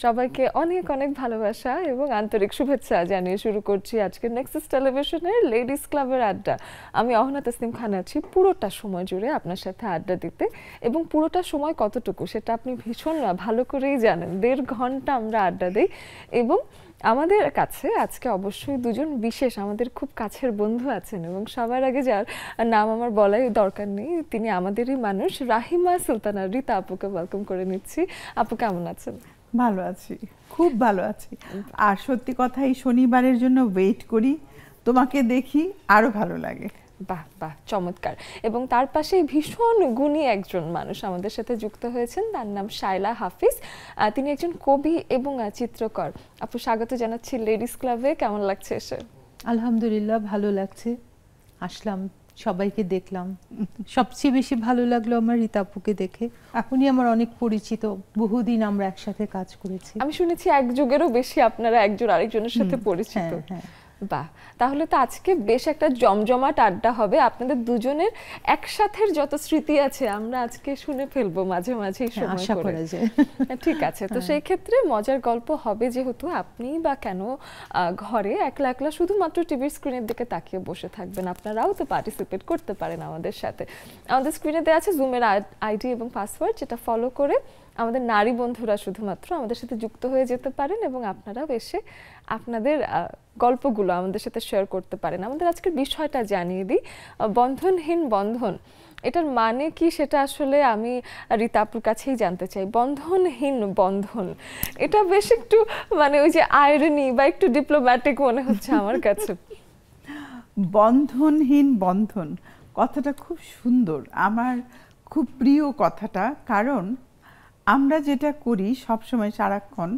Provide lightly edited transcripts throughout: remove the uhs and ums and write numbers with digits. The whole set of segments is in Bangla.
সবাইকে অনেক অনেক ভালোবাসা এবং আন্তরিক শুভেচ্ছা জানিয়ে শুরু করছি আজকের নেক্সাস টেলিভিশনের লেডিস ক্লাবের আড্ডা। আমি অহনা তাসনিম খান আছি পুরোটা সময় জুড়ে আপনার সাথে আড্ডা দিতে, এবং পুরোটা সময় কতটুকু সেটা আপনি ভীষণ ভালো করেই জানেন। 1.5 ঘন্টা আমরা আড্ডা দিই, এবং আমাদের কাছে আজকে অবশ্যই দুজন বিশেষ আমাদের খুব কাছের বন্ধু আছেন, এবং সবার আগে যার নাম আমার বলাই দরকার নেই, তিনি আমাদেরই মানুষ। রাহিমা সুলতানা রিতা আপুকে ওয়েলকাম করে নিচ্ছি। আপু কেমন আছেন? ভালো আছি, খুব ভালো আছি। আর সত্যি কথা, এই শনিবারের জন্য ওয়েট করি, তোমাকে দেখি আরো ভালো লাগে। বাহ বাহ, চমৎকার। এবং তার পাশে ভীষণ গুণী একজন মানুষ আমাদের সাথে যুক্ত হয়েছেন, তার নাম শায়লা হাফিজ। তিনি একজন কবি এবং চিত্রকর। আপু স্বাগত জানাচ্ছি লেডিস ক্লাবে, কেমন লাগছে এসে? আলহামদুলিল্লাহ, ভালো লাগছে। আসলাম, সবাইকে দেখলাম। সবচেয়ে বেশি ভালো লাগলো আমার রীতা আপুকে দেখে। উনি আমার অনেক পরিচিত, বহুদিন আমরা একসাথে কাজ করেছি। আমি শুনেছি এক যুগেরও বেশি আপনারা একজন আরেকজনের সাথে পরিচিত। হ্যাঁ। বাহ, তাহলে তো আজকে বেশ একটা জমজমাট আড্ডা হবে। আপনাদের দুজনের একসাথের যত স্মৃতি আছে আমরা আজকে শুনে ফেলবো মাঝে মাঝেই সময় আশা করে। করা যায়। ঠিক আছে, তো সেই ক্ষেত্রে মজার গল্প হবে, যেহেতু আপনি বা কেন ঘরে একলা একলা শুধুমাত্র টিভির স্ক্রিনের দিকে তাকিয়ে বসে থাকবেন, আপনারাও তো পার্টিসিপেট করতে পারেন আমাদের সাথে। আমাদের স্ক্রিনে দেওয়া আছে জুমের আইডি এবং পাসওয়ার্ড, যেটা ফলো করে আমাদের নারী বন্ধুরা শুধুমাত্র আমাদের সাথে যুক্ত হয়ে যেতে পারেন, এবং আপনারাও এসে আপনাদের গল্পগুলো আমাদের সাথে শেয়ার করতে পারেন। আমাদের আজকের বিষয়টা জানিয়ে দিই, বন্ধনহীন বন্ধন, এটার মানে কি সেটা আসলে আমি রীতা আপুর কাছেই জানতে চাই। বন্ধনহীন বন্ধন, এটা বেশ একটু মানে ওই যে আয়রনি বা একটু ডিপ্লোম্যাটিক মনে হচ্ছে আমার কাছে। বন্ধনহীন বন্ধন কথাটা খুব সুন্দর, আমার খুব প্রিয় কথাটা। কারণ আমরা যেটা করি সবসময় সারাক্ষণ,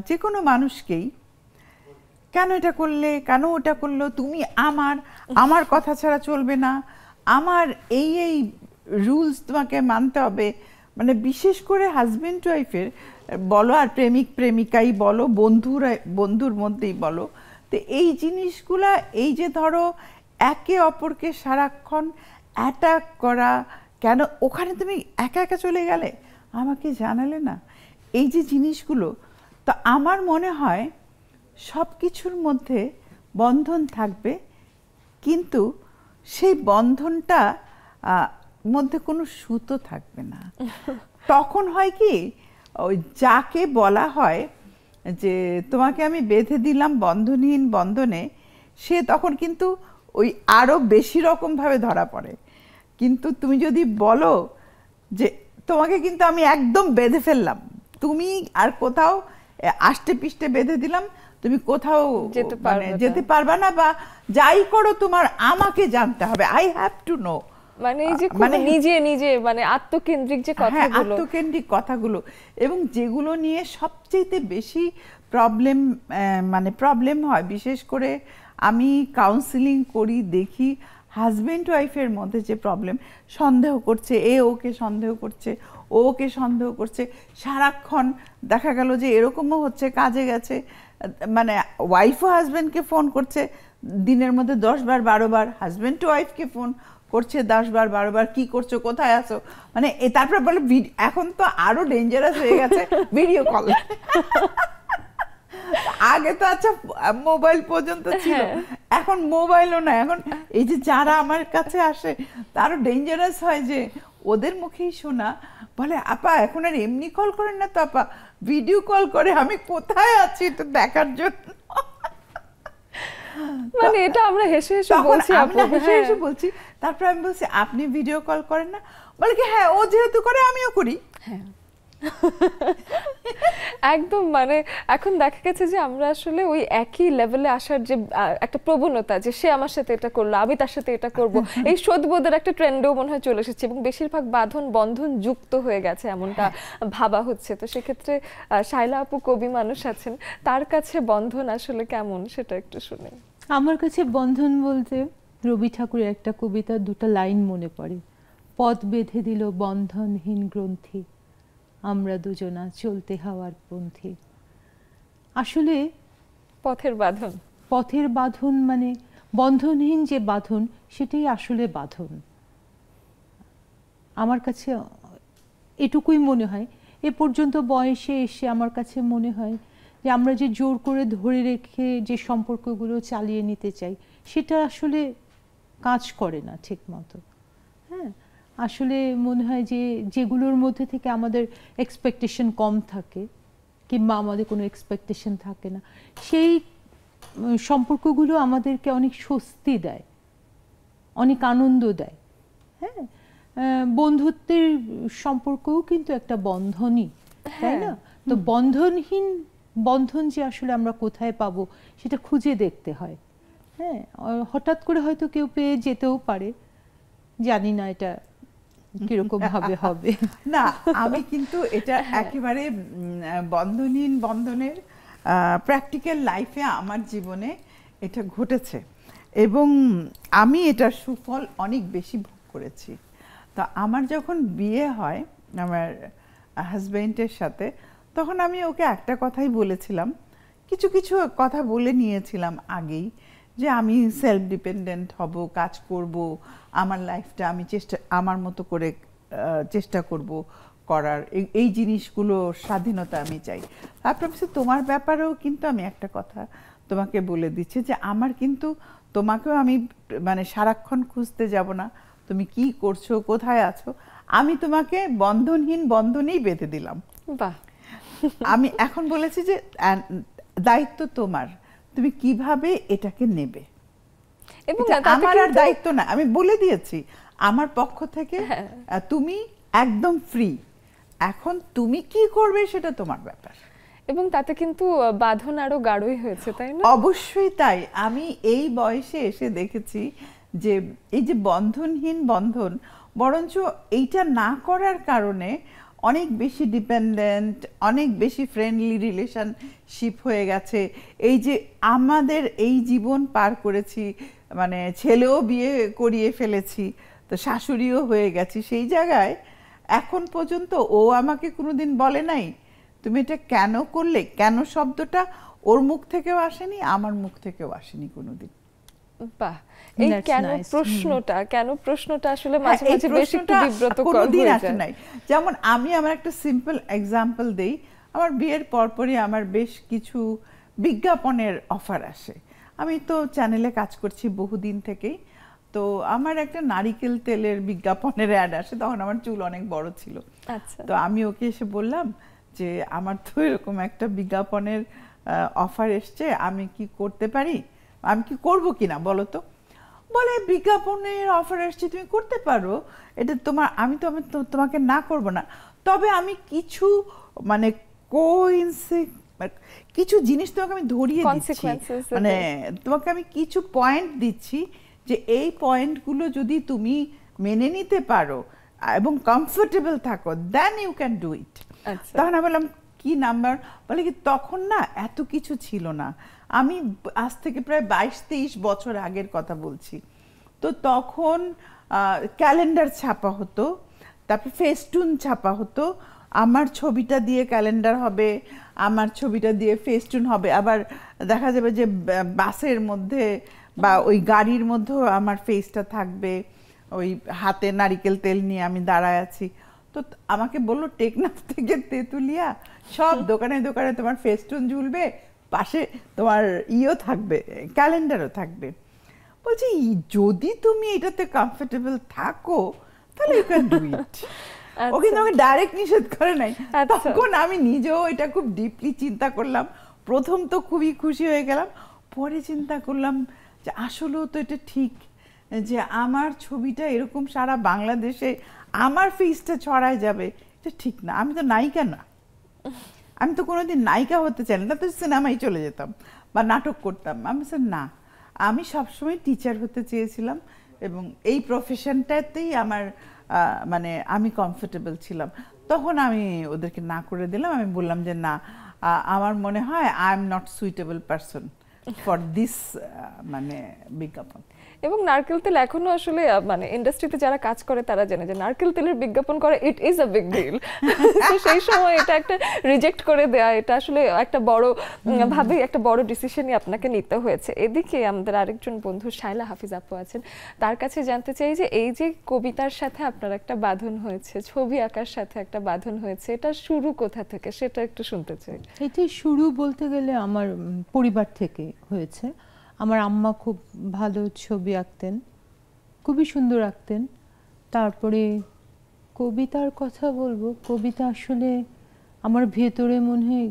যে কোনো মানুষকেই কেন এটা করলে, কেন ওটা করলো, তুমি আমার কথা ছাড়া চলবে না, আমার এই রুলস তোমাকে মানতে হবে। মানে বিশেষ করে হাজব্যান্ড ওয়াইফের বলো, আর প্রেমিক প্রেমিকাই বলো, বন্ধুর মধ্যেই বলো, তো এই জিনিসগুলা, এই যে ধরো একে অপরকে সারাক্ষণ অ্যাটাক করা, কেন ওখানে তুমি একা একা চলে গেলে, আমাকে জানালে না, এই যে জিনিসগুলো, তো আমার মনে হয় সব কিছুর মধ্যে বন্ধন থাকবে, কিন্তু সেই বন্ধনটা মধ্যে কোনো সুতো থাকবে না। তখন হয় কি, ওই যাকে বলা হয় যে তোমাকে আমি বেঁধে দিলাম বন্ধনহীন বন্ধনে, সে তখন কিন্তু ওই আরো বেশি রকমভাবে ধরা পড়ে। কিন্তু তুমি যদি বলো যে তোমাকে কিন্তু আমি একদম বেঁধে ফেললাম, তুমি আর কোথাও আষ্টে পিষ্টে বেঁধে দিলাম, তুমি কোথাও যেতে পারবে না, বা যাই করো তোমার আমাকে জানতে হবে, আই হ্যাভ টু নো। মানে এই যে নিজে নিজে মানে আত্মকেন্দ্রিক যে কথাগুলো, আত্মকেন্দ্রিক কথাগুলো, এবং যেগুলো নিয়ে সবচেয়ে বেশি প্রবলেম হয়, বিশেষ করে আমি কাউন্সিলিং করি, দেখি হাজব্যান্ড ওয়াইফের মধ্যে যে প্রবলেম, সন্দেহ করছে, ওকে সন্দেহ করছে, ওকে সন্দেহ করছে, সারাক্ষণ দেখা গেল যে এরকমও হচ্ছে, কাজে গেছে, মানে ওয়াইফও হাজব্যান্ডকে ফোন করছে দিনের মধ্যে 10 বার 12 বার, হাজব্যান্ড টু ওয়াইফকে ফোন করছে 10 বার 12 বার, কি করছো, কোথায় আছো, মানে তারপরে বলে এখন তো আরো ডেঞ্জারাস হয়ে গেছে ভিডিও কল। আগে তো আচ্ছা মোবাইল পর্যন্ত ছিল, এখন মোবাইলও না, এখন এই যে যারা আমার কাছে আসে তারও ডেঞ্জারাস হয়, যে ওদের মুখেই শোনা, বলে আপা এখন আর এমনি কল করেন না তো আপা, ভিডিও কল করে আমি কোথায় আছি এটা দেখার জন্য। মানে এটা আমরা হেসে হেসে বলছি, আমরা হেসে হেসে বলছি, তারপর আমি বলছি আপনি ভিডিও কল করেন না, বলে কি হ্যাঁ ও যেহেতু করে আমিও করি। হ্যাঁ একদম, মানে এখন দেখা গেছে যে আমরা আসলে ওই একই লেভেলে আসার যে একটা প্রবণতা, যে সে আমার সাথে এটা করলো আমি তার সাথে এটা করব, এই শোধবোধের একটা ট্রেন্ডও মনে হয় চলে এসেছে, এবং বেশিরভাগ বন্ধন যুক্ত হয়ে গেছে এমনটা ভাবা হচ্ছে। তো সেক্ষেত্রে শায়লা আপু কবি মানুষ আছেন, তার কাছে বন্ধন আসলে কেমন সেটা একটু শুনে। আমার কাছে বন্ধন বলতে রবি ঠাকুরের একটা কবিতা, 2টা লাইন মনে পড়ে। পথ বেঁধে দিল বন্ধনহীন গ্রন্থি, আমরা দুজনা চলতে হওয়ার পন্থী। আসলে পথের বাঁধন মানে বন্ধনহীন যে বাঁধন, সেটাই আসলে বাঁধন। আমার কাছে এটুকুই মনে হয়, এ পর্যন্ত বয়সে এসে আমার কাছে মনে হয় যে আমরা যে জোর করে ধরে রেখে যে সম্পর্কগুলো চালিয়ে নিতে চাই সেটা আসলে কাজ করে না ঠিক মতো। হ্যাঁ, আসলে মনে হয় যে যেগুলোর মধ্যে থেকে আমাদের এক্সপেকটেশন কম থাকে কিংবা আমাদের কোনো এক্সপেকটেশন থাকে না, সেই সম্পর্কগুলো আমাদেরকে অনেক স্বস্তি দেয়, অনেক আনন্দ দেয়। হ্যাঁ, বন্ধুত্বের সম্পর্কও কিন্তু একটা বন্ধনই, তাই না? তো বন্ধনহীন বন্ধন যে আসলে আমরা কোথায় পাবো সেটা খুঁজে দেখতে হয়। হ্যাঁ, হঠাৎ করে হয়তো কেউ পেয়ে যেতেও পারে, জানি না এটা কিরকম ভাবে হবে। না, আমি কিন্তু এটা একেবারে বন্ধনহীন বন্ধনের প্র্যাকটিক্যাল লাইফে আমার জীবনে এটা ঘটেছে এবং আমি এটার সুফল অনেক বেশি ভোগ করেছি। তো আমার যখন বিয়ে হয় আমার হাজবেন্ডের সাথে, তখন আমি ওকে একটা কথাই বলেছিলাম, কিছু কিছু কথা বলে নিয়েছিলাম আগেই, যে আমি সেলফ ডিপেন্ডেন্ট হব, কাজ করব, আমার লাইফটা আমি আমার মতো করে চেষ্টা করব করার, এই জিনিসগুলো স্বাধীনতা আমি চাই। তারপর তোমার ব্যাপারেও কিন্তু আমি একটা কথা তোমাকে বলে দিচ্ছি, যে আমার কিন্তু তোমাকেও আমি মানে সারাক্ষণ খুঁজতে যাব না, তুমি কি করছো, কোথায় আছো, আমি তোমাকে বন্ধনহীন বন্ধনেই বেঁধে দিলাম। বাহ, আমি এখন বলেছি যে দায়িত্ব তোমার, তুমি কিভাবে এটাকে নেবে, এবং আমার আর দায়িত্ব না, আমি বলে দিয়েছি আমার পক্ষ থেকে তুমি একদম ফ্রি, এখন তুমি কি করবে সেটা তোমার ব্যাপার। এবং তাতে কিন্তু বাঁধন আরো গাঢ়ই হয়েছে, তাই না? অবশ্যই তাই। আমি এই বয়সে এসে দেখেছি যে এই যে বন্ধনহীন বন্ধন, বরঞ্চ এইটা না করার কারণে অনেক বেশি ডিপেন্ডেন্ট, অনেক বেশি ফ্রেন্ডলি রিলেশনশিপ হয়ে গেছে। এই যে আমাদের এই জীবন পার করেছি, মানে ছেলেও বিয়ে করিয়ে ফেলেছি, তো শাশুড়িও হয়ে গেছি, সেই জায়গায় এখন পর্যন্ত ও আমাকে কোনোদিন বলে নাই তুমি এটা কেন করলে, কেন শব্দটা ওর মুখ থেকেও আসেনি, আমার মুখ থেকেও আসেনি কোনোদিন। বাহ, এই কেন প্রশ্নটা আসলে মাঝে মাঝে বেশ একটু বিব্রতকর হয়ে যায়। যেমন আমি আমার একটা সিম্পল এক্সাম্পল দেই, আমার বিয়ের পরপরই আমার বেশ কিছু বিজ্ঞাপনের অফার আসে। আমি তো চ্যানেলে কাজ করছি বহুদিন থেকেই, তো আমার একটা নারিকেল তেলের বিজ্ঞাপনের অ্যাড আসে, তখন আমার চুল অনেক বড় ছিল। আচ্ছা, তো আমি ওকে এসে বললাম যে আমার তো এরকম একটা বিজ্ঞাপনের অফার এসছে, আমি কি করতে পারি, আমি কি করবো কিনা বলো তো। বলে বিজ্ঞাপনের অফার এসছে, তুমি করতে পারো, এটা তোমার, আমি তোমাকে না করব না, তবে আমি কিছু মানে কিছু জিনিস তোমাকে আমি ধরিয়ে দিচ্ছি, মানে তোমাকে আমি কিছু পয়েন্ট দিচ্ছি, যে এই পয়েন্টগুলো যদি তুমি মেনে নিতে পারো এবং কমফোর্টেবল থাকো, then you can do it. তখন আমি বললাম কি নাম্বার, বলে কি তখন না এত কিছু ছিল না, আমি আজ থেকে প্রায় 22-23 বছর আগের কথা বলছি। তো তখন ক্যালেন্ডার ছাপা হতো, তারপর ফেস্টুন ছাপা হতো, আমার ছবিটা দিয়ে ক্যালেন্ডার হবে, আমার ছবিটা দিয়ে ফেস্টুন হবে, আবার দেখা যাবে যে বাসের মধ্যে বা ওই গাড়ির মধ্যেও আমার ফেসটা থাকবে, ওই হাতে নারিকেল তেল নিয়ে আমি দাঁড়ায় আছি। তো আমাকে বললো টেকনাফ থেকে তেঁতুলিয়া সব দোকানে দোকানে তোমার ফেস্টুন ঝুলবে, পাশে তোমার ইও থাকবে, ক্যালেন্ডারও থাকবে। বলছি যদি তুমি এটাতে কমফোর্টেবল থাকো তাহলে ইউ ক্যান ডু ইট। ও কিন্তু আমাকে ডাইরেক্ট নিষেধ করে নাই। তখন আমি নিজেও এটা খুব ডিপলি চিন্তা করলাম, প্রথম তো খুবই খুশি হয়ে গেলাম, পরে চিন্তা করলাম যে আসলেও তো এটা ঠিক, যে আমার ছবিটা এরকম সারা বাংলাদেশে আমার ফেসটা ছড়ায় যাবে, এটা ঠিক না। আমি তো নায়িকা না, আমি তো কোনোদিন নায়িকা হতে চাই না, তো সিনেমায় চলে যেতাম বা নাটক করতাম। আমি না, আমি সবসময় টিচার হতে চেয়েছিলাম এবং এই প্রফেশনটাতেই আমার মানে আমি কমফোর্টেবল ছিলাম। তখন আমি ওদেরকে না করে দিলাম, আমি বললাম যে না, আমার মনে হয় I am not suitable person for this মানে বিজ্ঞাপন। এবং নারকেল তেল এখনো আসলে মানে ইন্ডাস্ট্রিতে যারা কাজ করে তারা জানে যে নারকেল তেলের বিজ্ঞাপন করে it is a big deal. তো সেই সময় এটা একটা রিজেক্ট করে দেয়া, এটা আসলে একটা বড় ভাবে একটা বড় ডিসিশনই আপনাকে নিতে হয়েছে। এদিকে আমাদের আরেকজন বন্ধু শায়লা হাফিজ আপু আছেন, তার কাছে জানতে চাই যে এই যে কবিতার সাথে আপনার একটা বাঁধন হয়েছে, ছবি আঁকার সাথে একটা বাঁধন হয়েছে, এটা শুরু কোথা থেকে সেটা একটু শুনতে চাই। এটি শুরু বলতে গেলে আমার পরিবার থেকে হয়েছে। আমার আম্মা খুব ভালো ছবি আঁকতেন, খুবই সুন্দর আঁকতেন। তারপরে কবিতার কথা বলবো, কবিতা আসলে আমার ভেতরে মনে হয়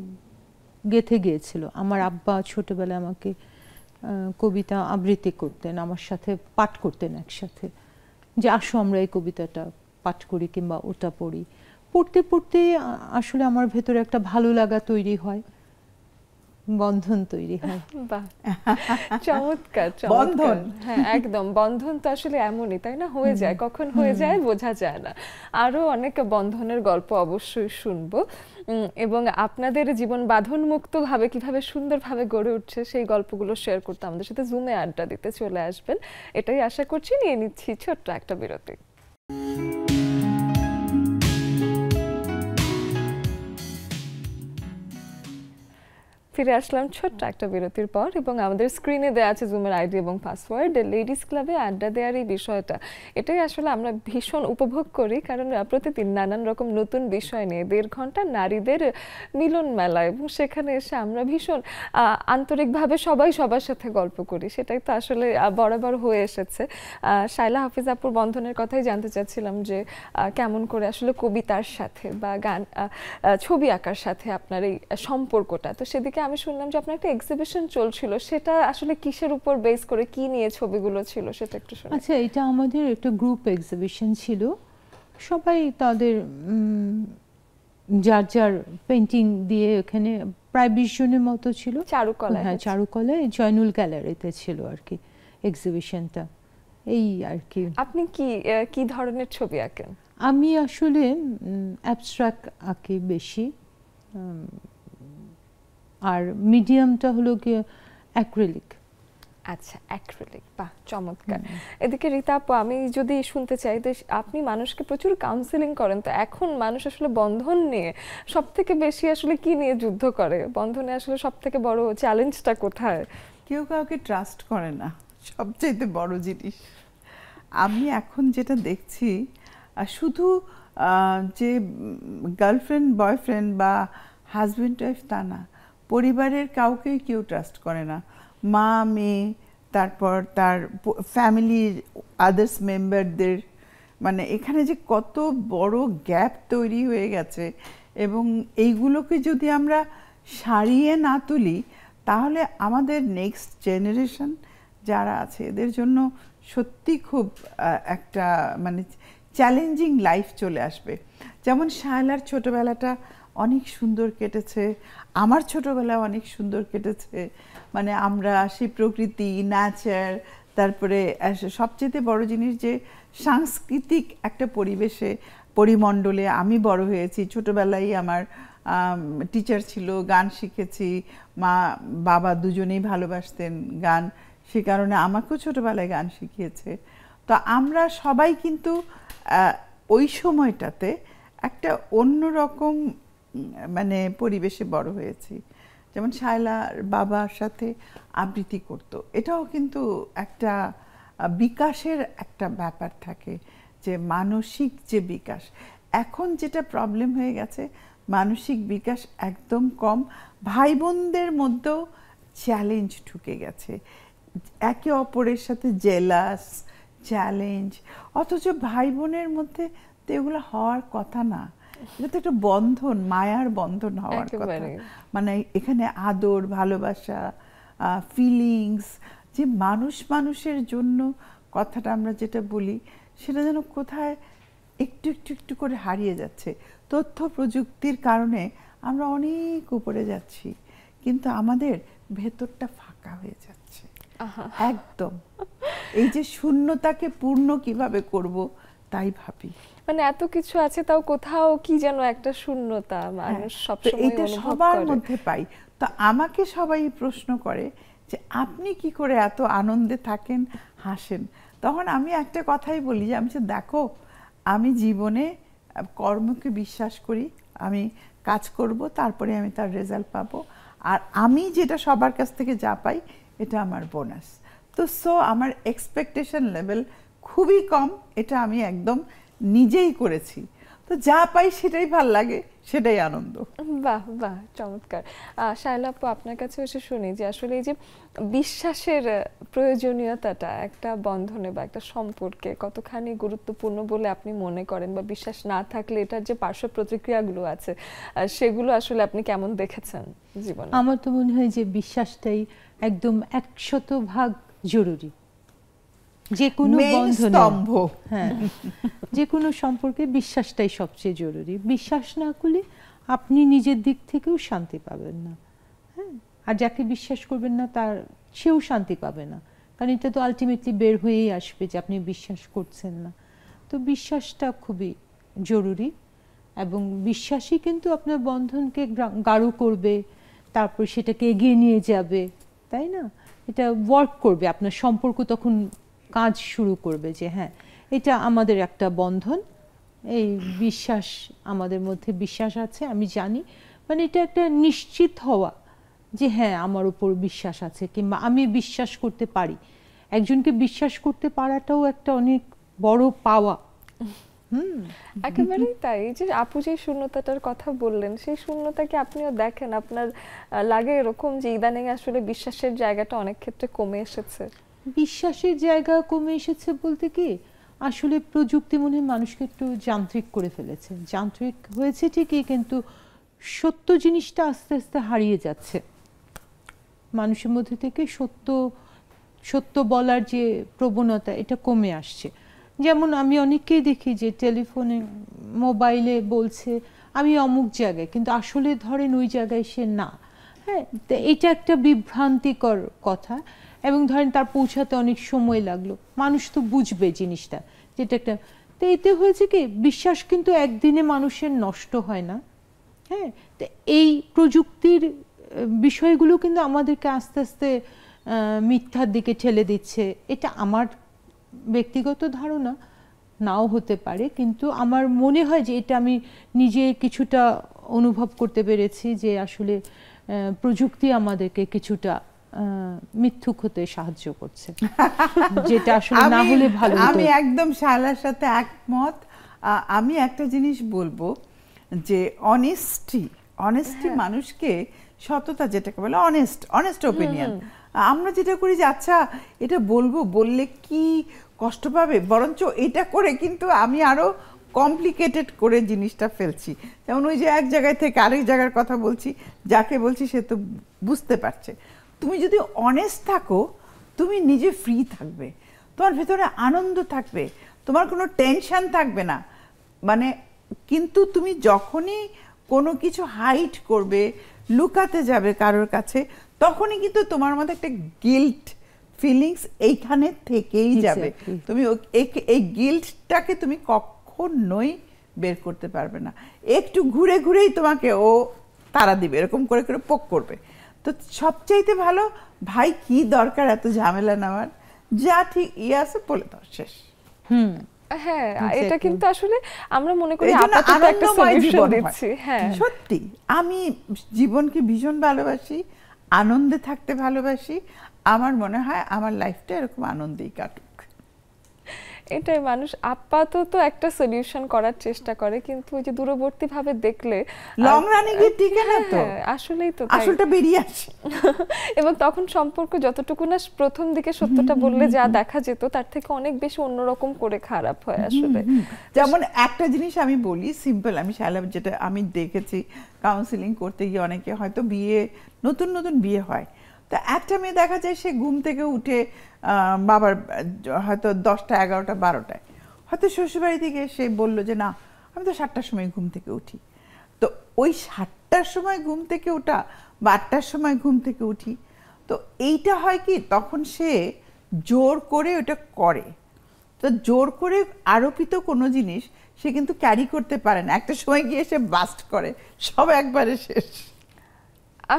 গেঁথে গিয়েছিল। আমার আব্বা ছোটবেলায় আমাকে কবিতা আবৃত্তি করতেন, আমার সাথে পাঠ করতেন একসাথে, যে আসো আমরা এই কবিতাটা পাঠ করি কিংবা ওটা পড়ি। পড়তে পড়তে আসলে আমার ভেতরে একটা ভালো লাগা তৈরি হয়, বন্ধন তৈরি হয়। বাহ, চমৎকার বন্ধন। হ্যাঁ একদম, বন্ধন তো আসলে এমনই, তাই না? হয়ে যায়, কখন হয়ে যায় বোঝা যায় না। আরো অনেক বন্ধনের গল্প অবশ্যই শুনবো, এবং আপনাদের জীবন বাঁধন মুক্ত ভাবে কিভাবে সুন্দরভাবে গড়ে উঠছে সেই গল্পগুলো শেয়ার করতে আমাদের সাথে জুমে আড্ডা দিতে চলে আসবেন, এটাই আশা করছি। নিয়ে নিচ্ছি ছোট্ট একটা বিরতি। ফিরে আসলাম ছোট্ট একটা বিরতির পর, এবং আমাদের স্ক্রিনে দেওয়া আছে জুমের আইডি এবং পাসওয়ার্ড। লেডিস ক্লাবে আড্ডা দেওয়ার এই বিষয়টা, এটাই আসলে আমরা ভীষণ উপভোগ করি, কারণ প্রতিদিন নানান রকম নতুন বিষয় নিয়ে 1.5 ঘন্টা নারীদের মিলন মেলা, এবং সেখানে এসে আমরা ভীষণ আন্তরিকভাবে সবাই সবার সাথে গল্প করি, সেটাই তো আসলে বরাবর হয়ে এসেছে। শায়লা হাফিজ আপুর বন্ধনের কথাই জানতে চাচ্ছিলাম যে কেমন করে আসলে কবিতার সাথে বা গান ছবি আঁকার সাথে আপনার এই সম্পর্কটা। তো সেদিকে আমি শুনলাম যে আপনার একটা এক্সিবিশন চলছিল, সেটা আসলে কিসের উপর বেস করে, কি নিয়ে ছবিগুলো ছিল সেটা একটু শুনুন। আচ্ছা, এটা আমাদের একটা গ্রুপ এক্সিবিশন ছিল, সবাই তাদের যার যার পেন্টিং দিয়ে, এখানে প্রায় 20 জনের মতো ছিল। চারুকলা, হ্যাঁ চারুকলায় জয়নুল গ্যালারিতে ছিল আর কি এক্সিবিশনটা, এই আর কি। আপনি কি ধরনের ছবি আঁকেন? আমি আসলে অ্যাবস্ট্রাক্ট আঁকি বেশি, আর মিডিয়ামটা হলো গিয়ে অ্যাক্রিলিক। আচ্ছা, অ্যাক্রিলিক, বাহ চমৎকার। এদিকে রীতা আপু, আমি যদি শুনতে চাই যে আপনি মানুষকে প্রচুর কাউন্সেলিং করেন, তো এখন মানুষ আসলে বন্ধন নিয়ে সবথেকে বেশি আসলে কি নিয়ে যুদ্ধ করে? বন্ধনে আসলে সবথেকে বড় চ্যালেঞ্জটা কোথায়? কেউ কাউকে ট্রাস্ট করে না, সবচেয়ে বড় জিনিস। আমি এখন যেটা দেখছি, শুধু যে গার্লফ্রেন্ড বয়ফ্রেন্ড বা হাজব্যান্ড ওয়াইফ তা না, পরিবারের কাউকেই কেউ ট্রাস্ট করে না। মা মেয়ে, তারপর তার ফ্যামিলির আদার্স মেম্বারদের, মানে এখানে যে কত বড় গ্যাপ তৈরি হয়ে গেছে, এবং এইগুলোকে যদি আমরা সারিয়ে না তুলি তাহলে আমাদের নেক্সট জেনারেশন যারা আছে এদের জন্য সত্যি খুব একটা মানে চ্যালেঞ্জিং লাইফ চলে আসবে। যেমন শায়লার ছোটবেলাটা অনেক সুন্দর কেটেছে, আমার ছোটবেলা অনেক সুন্দর কেটেছে, মানে আমরা সেই প্রকৃতি, ন্যাচার, তারপরে সবচেয়ে বড় জিনিস যে সাংস্কৃতিক একটা পরিবেশে, পরিমণ্ডলে আমি বড় হয়েছি। ছোটবেলায় আমার টিচার ছিল, গান শিখেছি, মা বাবা দুজনেই ভালোবাসতেন গান, সে কারণে আমাকেও ছোটবেলায় গান শিখিয়েছে। তো আমরা সবাই কিন্তু ওই সময়টাতে একটা অন্যরকম মানে পরিবেশে বড় হয়েছি। যেমন শায়লার বাবার সাথে আবৃত্তি করতো, এটাও কিন্তু একটা বিকাশের একটা ব্যাপার থাকে, যে মানসিক যে বিকাশ। এখন যেটা প্রবলেম হয়ে গেছে, মানসিক বিকাশ একদম কম, ভাই বোনদের মধ্যেও চ্যালেঞ্জ ঢুকে গেছে, একে অপরের সাথে জেলাস, চ্যালেঞ্জ, অথচ ভাই বোনের মধ্যে তো এগুলো হওয়ার কথা না। এটা তো একটা বন্ধন, মায়ার বন্ধন হওয়ার কথা। মানে এখানে আদর, ভালোবাসা, ফিলিংস, যে মানুষ মানুষের জন্য কথাটা আমরা যেটা বলি, সেটা যেন কোথায় একটু একটু একটু করে হারিয়ে যাচ্ছে। তথ্য প্রযুক্তির কারণে আমরা অনেক উপরে যাচ্ছি, কিন্তু আমাদের ভেতরটা ফাঁকা হয়ে যাচ্ছে একদম। এই যে শূন্যতাকে পূর্ণ কিভাবে করব তাই ভাবি। মানে এত কিছু আছে, তাও কোথাও কি যেন একটা শূন্যতা মানুষ সবসময় এটা সবার মধ্যে পাই। তো আমাকে সবাই প্রশ্ন করে যে আপনি কি করে এত আনন্দে থাকেন, হাসেন। তখন আমি একটা কথাই বলি যে আমি দেখো, আমি জীবনে কর্মকে বিশ্বাস করি, আমি কাজ করব, তারপরে আমি তার রেজাল্ট পাবো, আর আমি যেটা সবার কাছ থেকে যা পাই এটা আমার বোনাস। তো আমার এক্সপেকটেশন লেভেল খুবই কম, এটা আমি একদম নিজেই করেছি। তো যা পাই সেটাই ভাল লাগে, সেটাই আনন্দ। বাহ বাহ, চমৎকার। শায়লা আপু, আপনার কাছে এসে শুনি যে আসলে এই যে বিশ্বাসের প্রয়োজনীয়তাটা একটা বন্ধনে বা একটা সম্পর্কে কতখানি গুরুত্বপূর্ণ বলে আপনি মনে করেন, বা বিশ্বাস না থাকলে এটার যে পার্শ্ব প্রতিক্রিয়াগুলো আছে সেগুলো আসলে আপনি কেমন দেখেছেন জীবনে? আমার তো মনে হয় যে বিশ্বাসটাই একদম 100% জরুরি যে কোনো বন্ধনে। হ্যাঁ, যে কোনো সম্পর্কে বিশ্বাসটাই সবচেয়ে জরুরি। বিশ্বাস না করলে আপনি নিজের দিক থেকেও শান্তি পাবেন না, হ্যাঁ, আর যাকে বিশ্বাস করবেন না তার সেও শান্তি পাবে না, কারণ এটা তো আলটিমেটলি বের হয়েই আসবে যে আপনি বিশ্বাস করছেন না। তো বিশ্বাসটা খুবই জরুরি, এবং বিশ্বাসই কিন্তু আপনার বন্ধনকে গাঢ় করবে, তারপর সেটাকে এগিয়ে নিয়ে যাবে, তাই না? এটা ওয়ার্ক করবে, আপনার সম্পর্ক তখন কাজ শুরু করবে যে হ্যাঁ এটা আমাদের একটা বন্ধন, এই বিশ্বাস, আমাদের মধ্যে বিশ্বাস আছে, আমি জানি, মানে এটা একটা নিশ্চিত হওয়া যে হ্যাঁ আমার উপর বিশ্বাস আছে, কিংবা আমি বিশ্বাস করতে পারি। একজনকে বিশ্বাস করতে পারাটাও একটা অনেক বড় পাওয়া। একেবারেই তাই। যে আপু যে শূন্যতাটার কথা বললেন, সেই শূন্যতাকে আপনিও দেখেন? আপনার লাগে এরকম যে ইদানিং আসলে বিশ্বাসের জায়গাটা অনেক ক্ষেত্রে কমে এসেছে? বিশ্বাসের জায়গা কমে এসেছে বলতে কি, আসলে প্রযুক্তি মনে হয় মানুষকে একটু যান্ত্রিক করে ফেলেছে। যান্ত্রিক হয়েছে ঠিকই, কিন্তু সত্য জিনিসটা আস্তে আস্তে হারিয়ে যাচ্ছে মানুষের মধ্যে থেকে। সত্য বলার যে প্রবণতা, এটা কমে আসছে। যেমন আমি অনেককেই দেখি যে টেলিফোনে, মোবাইলে বলছে আমি অমুক জায়গায়, কিন্তু আসলে ধরেন ওই জায়গায় সে না। হ্যাঁ, তো এটা একটা বিভ্রান্তিকর কথা, এবং ধরেন তার পৌঁছাতে অনেক সময় লাগলো। মানুষ তো বুঝবে জিনিসটা, যেটা একটা। তো এতে হয়েছে কি, বিশ্বাস কিন্তু একদিনে মানুষের নষ্ট হয় না। হ্যাঁ, তো এই প্রযুক্তির বিষয়গুলো কিন্তু আমাদেরকে আস্তে আস্তে মিথ্যার দিকে ঠেলে দিচ্ছে। এটা আমার ব্যক্তিগত ধারণা, নাও হতে পারে, কিন্তু আমার মনে হয় যে এটা আমি নিজে কিছুটা অনুভব করতে পেরেছি যে আসলে প্রযুক্তি আমাদেরকে কিছুটা মিথ্যুক হতে সাহায্য করছে, যেটা আসলে না হলে ভালো হতো। আমি একদম শায়লার সাথে একমত। আমি একটা জিনিস বলবো যে অনেস্টি মানুষকে, সততা যেটাকে বলে অনেস্ট ওপিনিয়ন। আমরা যেটা করি যে আচ্ছা এটা বললে কি কষ্ট পাবে, বরঞ্চ এটা করে কিন্তু আমি আরো কমপ্লিকেটেড করে জিনিসটা ফেলছি। যেমন ওই যে এক জায়গায় থেকে আরেক জায়গার কথা বলছি, যাকে বলছি সে তো বুঝতে পারছে। তুমি যদি অনেস্ট থাকো, তুমি নিজে ফ্রি থাকবে, তোমার ভেতরে আনন্দ থাকবে, তোমার কোনো টেনশন থাকবে না। মানে কিন্তু তুমি যখনই কোনো কিছু হাইড করবে, লুকাতে যাবে কারোর কাছে, তখনই কিন্তু তোমার মধ্যে একটা গিল্ট ফিলিংস এইখানে থেকেই যাবে। তুমি এই গিল্টটাকে তুমি কখনোই বের করতে পারবে না। একটু ঘুরে ঘুরেই তোমাকে ও তাড়া দিবে, এরকম করে করে পোক করবে। তো সবচাইতে ভালো, ভাই কি দরকার এত ঝামেলা নেওয়ার, যা ঠিক আছে বলে দাও, শেষ। হ্যাঁ, এটা কিন্তু আসলে আমরা মনে করি আপাতত একটা সলিউশন দিচ্ছি। হ্যাঁ, সত্যি আমি জীবনকে ভীষণ ভালোবাসি, আনন্দে থাকতে ভালোবাসি। আমার মনে হয় আমার লাইফটা এরকম আনন্দেই কাটুক। এটাই মানুষ আপাতত একটা সলিউশন করার চেষ্টা করে, কিন্তু ওই যে দূরবর্তী ভাবে দেখলে লং রানে গিয়ে টিকে না তো, আসলেই তো আসলটা বেরিয়ে আসে। এবং তখন সম্পর্ক যতটুকু না প্রথম দিকে সত্যটা বললে যা দেখা যেত, তার থেকে অনেক বেশি অন্যরকম করে খারাপ হয় আসলে। যেমন একটা জিনিস আমি বলি সিম্পল, আমি শায়লা যেটা আমি দেখেছি কাউন্সিলিং করতে গিয়ে, অনেকে হয়তো নতুন বিয়ে হয়, তো একটা মেয়ে দেখা যায় সে ঘুম থেকে উঠে বাবার হয়তো 10টা 11টা 12টায়, হয়তো শ্বশুরবাড়ি থেকে সে বললো যে না আমি তো 7টার সময় ঘুম থেকে উঠি। তো ওই 7টার সময় ঘুম থেকে ওঠা বা 8টার সময় ঘুম থেকে উঠি, তো এইটা হয় কি তখন সে জোর করে ওটা করে। তো জোর করে আরোপিত কোনো জিনিস সে কিন্তু ক্যারি করতে পারে না, একটা সময় গিয়ে সে বাস্ট করে, সব একবারে শেষ।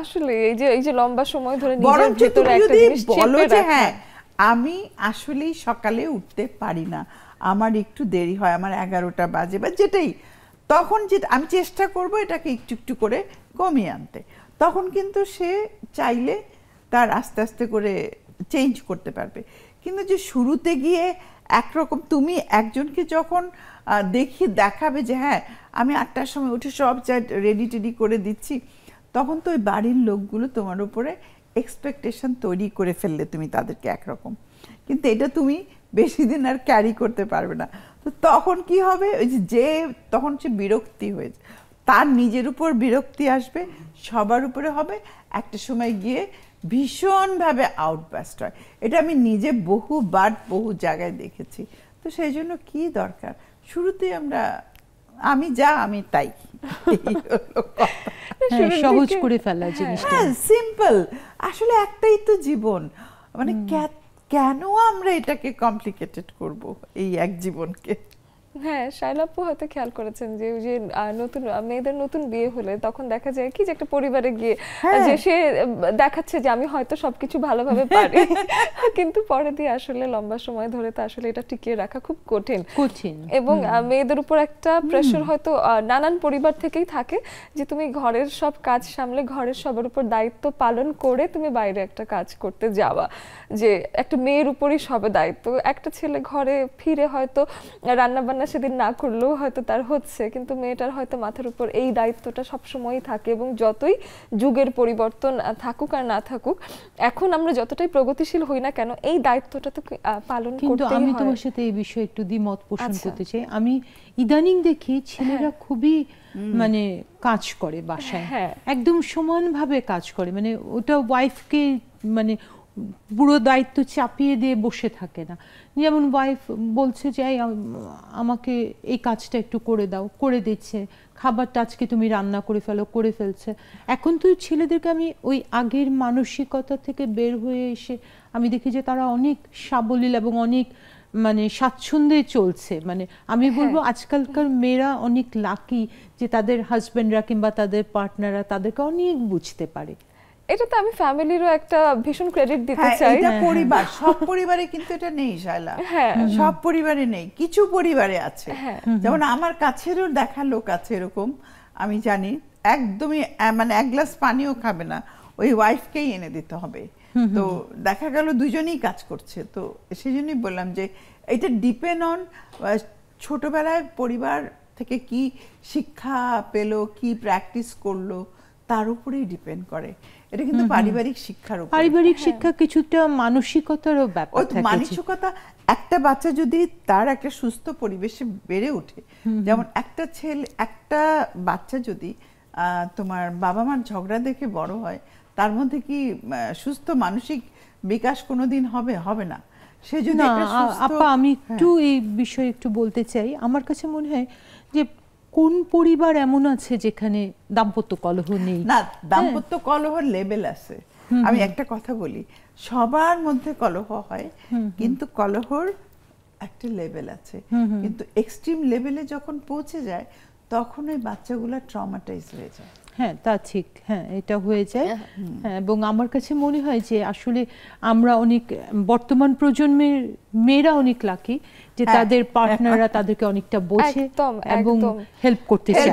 আসলে এই যে লম্বা সময় ধরে নিজের বরঞ্চ ভিতরে তুমি একটা যদি জিনিস বলো চেপে যে রাখা। হ্যাঁ আমি আসলেই সকালে উঠতে পারি না, আমার একটু দেরি হয়, আমার 11টা বাজে বা যেটাই, তখন যে আমি চেষ্টা করব এটাকে একটু একটু করে কমিয়ে আনতে, তখন কিন্তু সে চাইলে তার আস্তে আস্তে করে চেঞ্জ করতে পারবে। কিন্তু যে শুরুতে গিয়ে একরকম তুমি একজনকে যখন দেখাবে যে হ্যাঁ আমি 8টার সময় উঠে সব রেডি টেডি করে দিচ্ছি, তখন তো ওই বাড়ির লোকগুলো তোমার উপরে এক্সপেকটেশন তৈরি করে ফেললে তুমি তাদেরকে একরকম, কিন্তু এটা তুমি বেশি দিন আর ক্যারি করতে পারবে না। তো তখন কি হবে, ওই যে তখন সে বিরক্তি হয়েছে, তার নিজের উপর বিরক্তি আসবে, সবার উপরে হবে, একটা সময় গিয়ে ভীষণভাবে আউটবাস্ট হয়। এটা আমি নিজে বহুবার বহু জায়গায় দেখেছি। তো সেই জন্য কি দরকার শুরুতেই আমি যা আমি তাই, সহজ করে ফেলা জিনিসটা। হ্যাঁ সিম্পল, আসলে একটাই তো জীবন, মানে কেন আমরা এটাকে কমপ্লিকেটেড করব এই এক জীবনকে। হ্যাঁ, শায়লাপু হয়তো খেয়াল করেছেন যে ওই যে নতুন মেয়েদের নতুন বিয়ে হলে তখন দেখা যায় কি যে একটা পরিবারে গিয়ে যে সে দেখাচ্ছে যে আমি হয়তো সবকিছু ভালোভাবে পারি, কিন্তু পরে দিয়ে আসলে লম্বা সময় ধরে তো আসলে এটা টিকিয়ে রাখা খুব কঠিন। এবং মেয়েদের উপর একটা প্রেশার হয়তো নানান পরিবার থেকেই থাকে যে তুমি ঘরের সব কাজ সামলে ঘরের সবার উপর দায়িত্ব পালন করে তুমি বাইরে একটা কাজ করতে যাওয়া, যে একটা মেয়ের উপরই সবে দায়িত্ব। একটা ছেলে ঘরে ফিরে হয়তো রান্না বান্না সেদিন না করলেও হয়তো তার হচ্ছে, কিন্তু মেয়েটার হয়তো মাথার উপর এই দায়িত্বটা সবসময়ই থাকে। এবং যতই যুগের পরিবর্তন থাকুক আর না থাকুক, এখন আমরা যতটাই প্রগতিশীল হই না কেন এই দায়িত্বটা তো পালন করতেই হয়। কিন্তু আমি তোমার সাথে এই বিষয়ে একটু দ্বিমত পোষণ করতে চাই। আমি ইদানিং দেখি ছেলেরা খুবই মানে কাজ করে বাসায়, একদম সমানভাবে কাজ করে, মানে ওটা ওয়াইফকে মানে পুরো দায়িত্ব চাপিয়ে দিয়ে বসে থাকে না। যেমন ওয়াইফ বলছে যে আমাকে এই কাজটা একটু করে দাও, করে দিচ্ছে, খাবারটা আজকে তুমি রান্না করে ফেলো, করে ফেলছে। এখন তো ছেলেদেরকে আমি ওই আগের মানসিকতা থেকে বের হয়ে এসে আমি দেখি যে তারা অনেক সাবলীল এবং অনেক মানে স্বাচ্ছন্দ্যে চলছে। মানে আমি বলবো আজকালকার মেয়েরা অনেক লাকি যে তাদের হাজবেন্ডরা কিংবা তাদের পার্টনাররা তাদেরকে অনেক বুঝতে পারে। এটা তো আমি ফ্যামিলিরও একটা ভীষণ ক্রেডিট দিতে চাই। এটা পরিবার, সব পরিবারে কিন্তু এটা নেই শায়লা, সব পরিবারে নেই, কিছু পরিবারে আছে। যেমন আমার কাছেরও দেখা লোক আছে এরকম, আমি জানি, একদমই মানে এক গ্লাস পানিও খাবে না, ওই ওয়াইফকেই এনে দিতে হবে। তো দেখা গেল দুজনেই কাজ করছে। তো সেই জন্যই বললাম যে এটা ডিপেন্ড অন ছোটবেলায় পরিবার থেকে কি শিক্ষা পেলো, কি প্র্যাকটিস করলো, তার উপরেই ডিপেন্ড করে। এটা কিন্তু পারিবারিক শিক্ষার উপর, পারিবারিক শিক্ষা কিছুটা মানসিকতারও ব্যাপার থাকে। মানসিকতা, একটা বাচ্চা যদি তার একটা সুস্থ পরিবেশে বেড়ে ওঠে, যেমন একটা বাচ্চা যদি তোমার বাবা মার ঝগড়া দেখে বড় হয়, তার মধ্যে কি সুস্থ মানসিক বিকাশ কোনোদিন হবে না। সে যদি আপা আমি একটু এই বিষয়ে একটু বলতে চাই। আমার কাছে মনে হয় যে কোন পরিবার এমন আছে যেখানে দাম্পত্য কলহ নেই? না, দাম্পত্য কলহর লেভেল আছে। আমি একটা কথা বলি, সবার মধ্যে কলহ হয়, কিন্তু কলহর একটা লেভেল আছে। কিন্তু এক্সট্রিম লেভেলে যখন পৌঁছে যায় তখন ওই বাচ্চাগুলো ট্রমাটাইজ হয়ে যায়। হ্যাঁ তা ঠিক, হ্যাঁ এটা হয়ে যায়। হ্যাঁ, এবং আমার কাছে মনে হয় যে আসলে আমরা অনেক বর্তমান প্রজন্মের মেয়েরা অনেক লাকি যে তাদের পার্টনাররা তাদেরকে অনেকটা বোঝে এবং হেল্প করতে চায়।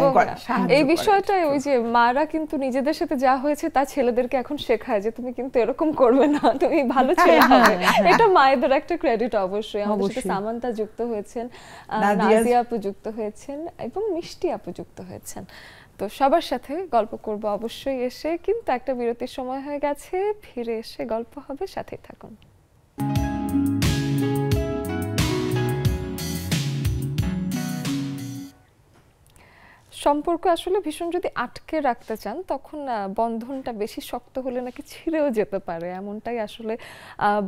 এই বিষয়টা ওই যে মারা কিন্তু নিজেদের সাথে যা হয়েছে তা ছেলেদেরকে এখন শেখায় যে তুমি কিন্তু এরকম করবে না, তুমি ভালো ছেলে হবে। এটা মায়েদের একটা ক্রেডিট অবশ্যই। আমাদের সাথে সামান্তা যুক্ত হয়েছেন, নাজিয়া আপু যুক্ত হয়েছেন এবং মিষ্টি আপু যুক্ত হয়েছেন। তো সবার সাথে গল্প করব অবশ্যই এসে, কিন্তু একটা বিরতির সময় হয়ে গেছে, ফিরে এসে গল্প হবে, সাথেই থাকুন। সম্পর্ক আসলে ভীষণ যদি আটকে রাখতে চান তখন বন্ধনটা বেশি শক্ত হলে নাকি ছিঁড়েও যেতে পারে, এমনটাই আসলে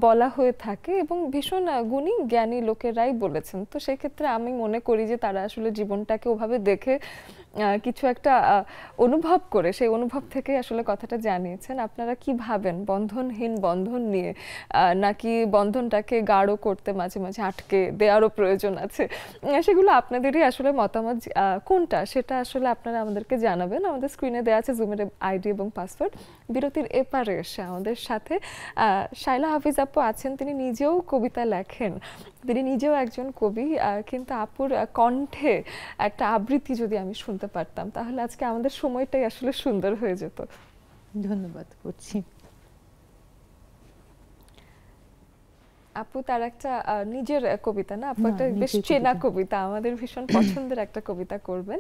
বলা হয়ে থাকে এবং ভীষণ গুণী জ্ঞানী লোকেরাই বলেছেন। তো সেই ক্ষেত্রে আমি মনে করি যে তারা আসলে জীবনটাকে ওভাবে দেখে কিছু একটা অনুভব করে সেই অনুভব থেকে আসলে কথাটা জানিয়েছেন। আপনারা কি ভাবেন বন্ধনহীন বন্ধন নিয়ে, নাকি বন্ধনটাকে গাঢ় করতে মাঝে মাঝে আটকে দেওয়ারও প্রয়োজন আছে? সেগুলো আপনাদেরই আসলে মতামত, কোনটা সেটা আসলে আপনারা আমাদেরকে জানাবেন। আমাদের স্ক্রিনে দেওয়া আছে জুমের আইডি এবং পাসওয়ার্ড। বিরতির এপারে এসে আমাদের সাথে শায়লা হাফিজ আপু আছেন, তিনি নিজেও কবিতা লেখেন, তিনি নিজেও একজন কবি, কিন্তু আপুর কণ্ঠে একটা আবৃত্তি যদি আমি শুনতে পারতাম তাহলে আজকে আমাদের সময়টাই আসলে সুন্দর হয়ে যেত। ধন্যবাদ করছি। আপু তার একটা নিজের কবিতা না, আপু একটা বেশ চেনা কবিতা, আমাদের ভীষণ পছন্দের একটা কবিতা করবেন।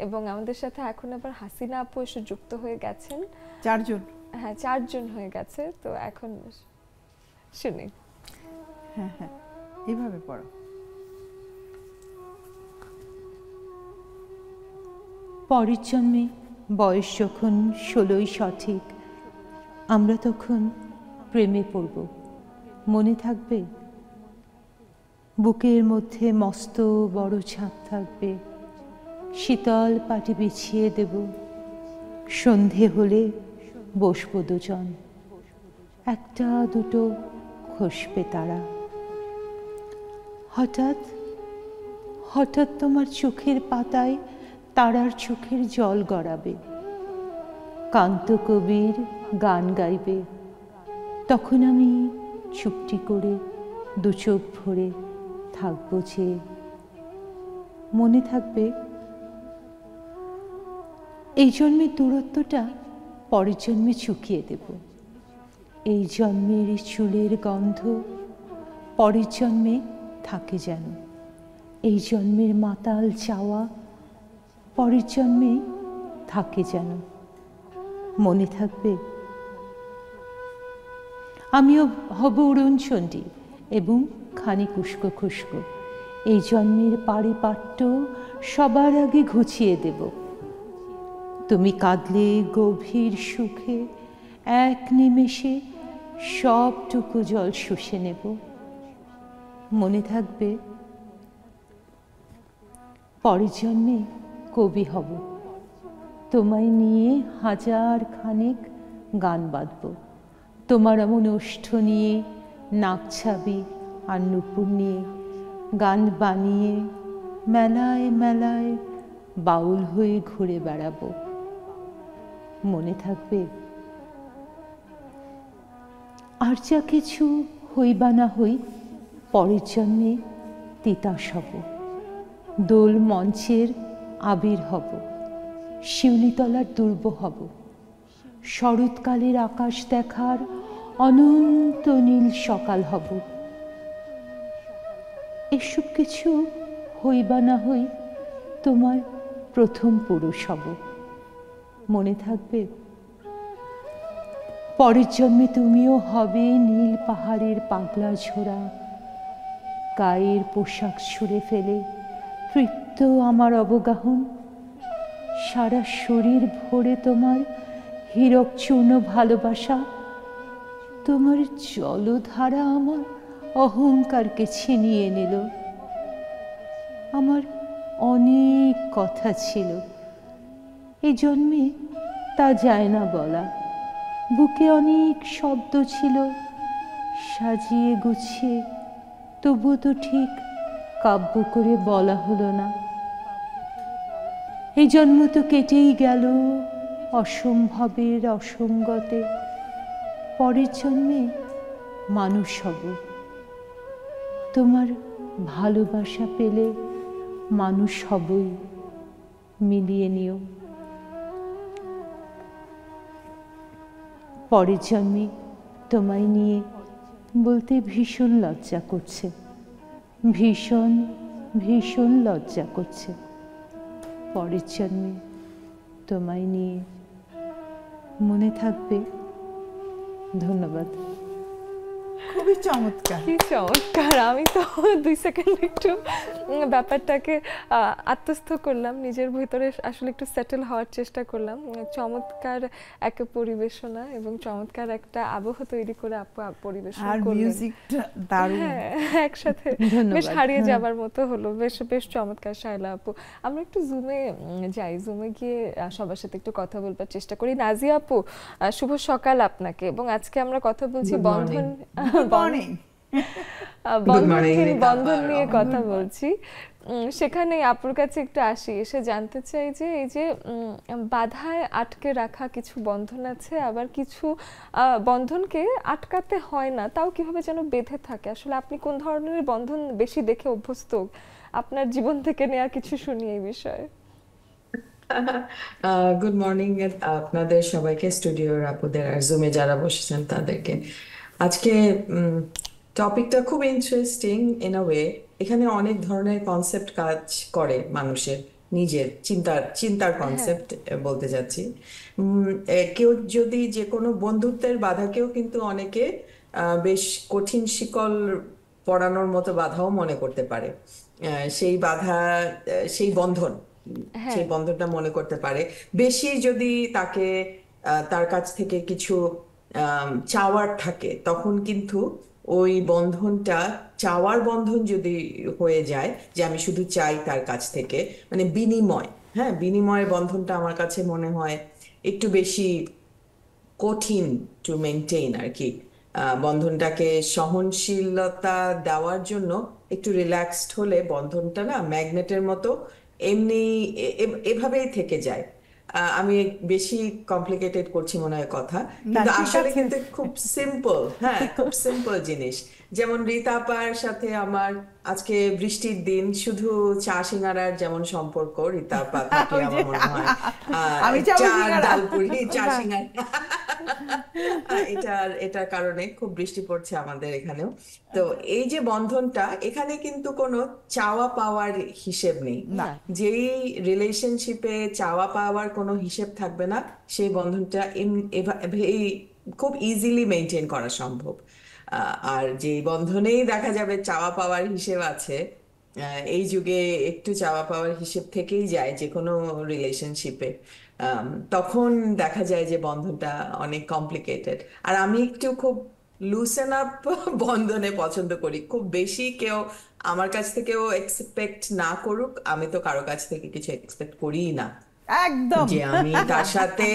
এবং আমাদের সাথে এখন আবার হাসিনা আপু এসে যুক্ত হয়ে গেছেন। 4 জন, হ্যাঁ 4 জন হয়ে গেছে। তো এখন শুনি। হ্যাঁ হ্যাঁ, এইভাবে পড়ো। পরের জন্মে বয়স যখন 16ই সঠিক, আমরা তখন প্রেমে পড়ব, মনে থাকবে? বুকের মধ্যে মস্ত বড় ছাদ থাকবে, শীতল পাটি বিছিয়ে দেব, সন্ধে হলে বসবো দুজন, একটা দুটো খসবে তারা। হঠাৎ হঠাৎ তোমার চোখের পাতায় তারার চোখের জল গড়াবে, কান্ত কবির গান গাইবে, তখন আমি চুপটি করে দু চোখ ভরে থাকবো যে, মনে থাকবে? এই জন্মের দূরত্বটা পরের জন্মে চুকিয়ে দেব, এই জন্মের চুলের গন্ধ পরের জন্মে থাকে যেন, এই জন্মের মাতাল চাওয়া পরের জন্মে থাকে যেন, মনে থাকবে? আমিও হব উড়নচণ্ডী এবং খানিক উস্কো খুস্কো, এই জন্মের পারিপাট্য সবার আগে ঘুচিয়ে দেব, তুমি কাঁদলে গভীর সুখে এক নিমেষে সবটুকু জল শুষে নেব, মনে থাকবে? পরের জন্মে কবি হব, তোমায় নিয়ে হাজার খানেক গান বাঁধব, তোমার এমন ওষ্ঠ নিয়ে নাক ছাবি আর নুপুর নিয়ে গান বানিয়ে মেলায় মেলায় বাউল হয়ে ঘুরে বেড়াবো, মনে থাকবে? আর যা কিছু হই বা না হই, পরের জন্মে তিতাস হব, দোল মঞ্চের আবির হব, শিউলিতলার দুর্ব হব, শরৎকালের আকাশ দেখার অনন্ত নীল সকাল হব। এসব কিছু হই বা না হই, তোমার প্রথম পুরুষ হব, মনে থাকবে? পরের জন্মে তুমিও হবে নীল পাহাড়ের পাগলা ঝোড়া, গায়ের পোশাক ছুঁড়ে ফেলে তৃপ্ত আমার অবগাহন, সারা শরীর ভরে তোমার হীরক চূর্ণ ভালোবাসা, তোমার জলধারা আমার অহংকারকে ছিনিয়ে নিল। আমার অনেক কথা ছিল, এই জন্মে তা যায় না বলা, বুকে অনেক শব্দ ছিল সাজিয়ে গুছিয়ে, তবু তো ঠিক কাব্য করে বলা হলো না। এই জন্ম তো কেটেই গেল অসম্ভবের অসঙ্গতে, পরের জন্মে মানুষ হব, তোমার ভালোবাসা পেলে মানুষ হবই, মিলিয়ে নিও। পরের জন্মে তোমায় নিয়ে বলতে ভীষণ লজ্জা করছে, ভীষণ ভীষণ লজ্জা করছে, পরের জন্মে তোমায় নিয়ে, মনে থাকবে? ধন্যবাদ। খুবই চমৎকার। কি চমৎকার! আমি তো 2 সেকেন্ড একটু ব্যাপারটাকে আত্মস্থ করলাম, নিজের ভিতরে আসলে একটু সেটেল হওয়ার চেষ্টা করলাম। চমৎকার একটা পরিবেশনা এবং চমৎকার একটা আবহ তৈরি করে আপু পরিবেশন আর করলেন। মিউজিকটা দারুণ। হ্যাঁ, একসাথে বেশ হারিয়ে যাবার মতো হলো। বেশ বেশ চমৎকার শায়লা আপু। আমরা একটু জুমে যাই, জুমে গিয়ে সবার সাথে একটু কথা বলবার চেষ্টা করি। নাজিয়া আপু, শুভ সকাল আপনাকে। এবং আজকে আমরা কথা বলছি বন্ধন বন্ধন নিয়ে কথা বলছি। সেখানে আপুর কাছে একটু আসি, এসে জানতে চাই যে এই যে বাধায় আটকে রাখা কিছু বন্ধন আছে, আবার কিছু বন্ধনকে আটকাতে হয় না, তাও কিভাবে যেন বেঁধে থাকে। আসলে আপনি কোন ধরনের বন্ধন বেশি দেখে অভ্যস্ত? আপনার জীবন থেকে নেওয়া কিছু শুনি এই বিষয়ে। গুড মর্নিং আপনাদের সবাইকে, স্টুডিওর আপুদের আর জুমে যারা বসেছেন তাদেরকে। আজকে টপিকটা খুব ইন্টারেস্টিং ইন আ ওয়ে। এখানে অনেক ধরনের কনসেপ্ট কাজ করে মানুষের, নিজের চিন্তার কনসেপ্ট বলতে যাচ্ছি। কেউ যদি যে কোনো বন্ধুত্বের বাধাকেও কিন্তু অনেকে বেশ কঠিন শিকল পরানোর মতো বাধাও মনে করতে পারে। সেই বাধা, সেই বন্ধন, সেই বন্ধনটা মনে করতে পারে। বেশি যদি তাকে তার কাছ থেকে কিছু চাওয়ার থাকে, তখন কিন্তু ওই বন্ধনটা, চাওয়ার বন্ধন যদি হয়ে যায় যে আমি শুধু চাই তার কাছ থেকে, মানে বিনিময়, হ্যাঁ, বিনিময়ের বন্ধনটা আমার কাছে মনে হয় একটু বেশি কঠিন টু মেনটেইন আর কি। বন্ধনটাকে সহনশীলতা দেওয়ার জন্য একটু রিল্যাক্সড হলে বন্ধনটা না ম্যাগনেটের মতো এমনি এভাবেই থেকে যায়। আমি বেশি কমপ্লিকেটেড করছি মনে হয় কথা, কিন্তু আসলে কিন্তু খুব সিম্পল। হ্যাঁ, খুব সিম্পল জিনিস। যেমন রীতা আপার সাথে আমার আজকে বৃষ্টির দিন, শুধু চা সিঙ্গারার যেমন সম্পর্ক, রীতা আপা থাকলে আমার মনে হয় চা ডালপুরি চা সিঙ্গারা এটার কারণে খুব বৃষ্টি পড়ছে আমাদের এখানেও। তো এই যে বন্ধনটা, এখানে কিন্তু কোনো চাওয়া পাওয়ার হিসেব নেই। যেই রিলেশনশিপে চাওয়া পাওয়ার কোনো হিসেব থাকবে না, সেই বন্ধনটা খুব ইজিলি মেনটেন করা সম্ভব। আর যে বন্ধনেই দেখা যাবে চাওয়া পাওয়ার হিসেব আছে, এই যুগে একটু চাওয়া পাওয়ার হিসেব থেকেই যায় যে কোনো রিলেশনশিপে, তখন দেখা যায় যে বন্ধনটা অনেক কমপ্লিকেটেড। আর আমি একটু খুব লুসেন আপ বন্ধনে পছন্দ করি। খুব বেশি কেউ আমার কাছ থেকেও এক্সপেক্ট না করুক, আমি তো কারো কাছ থেকে কিছু এক্সপেক্ট করিই না। একদম যে আমি তার সাথে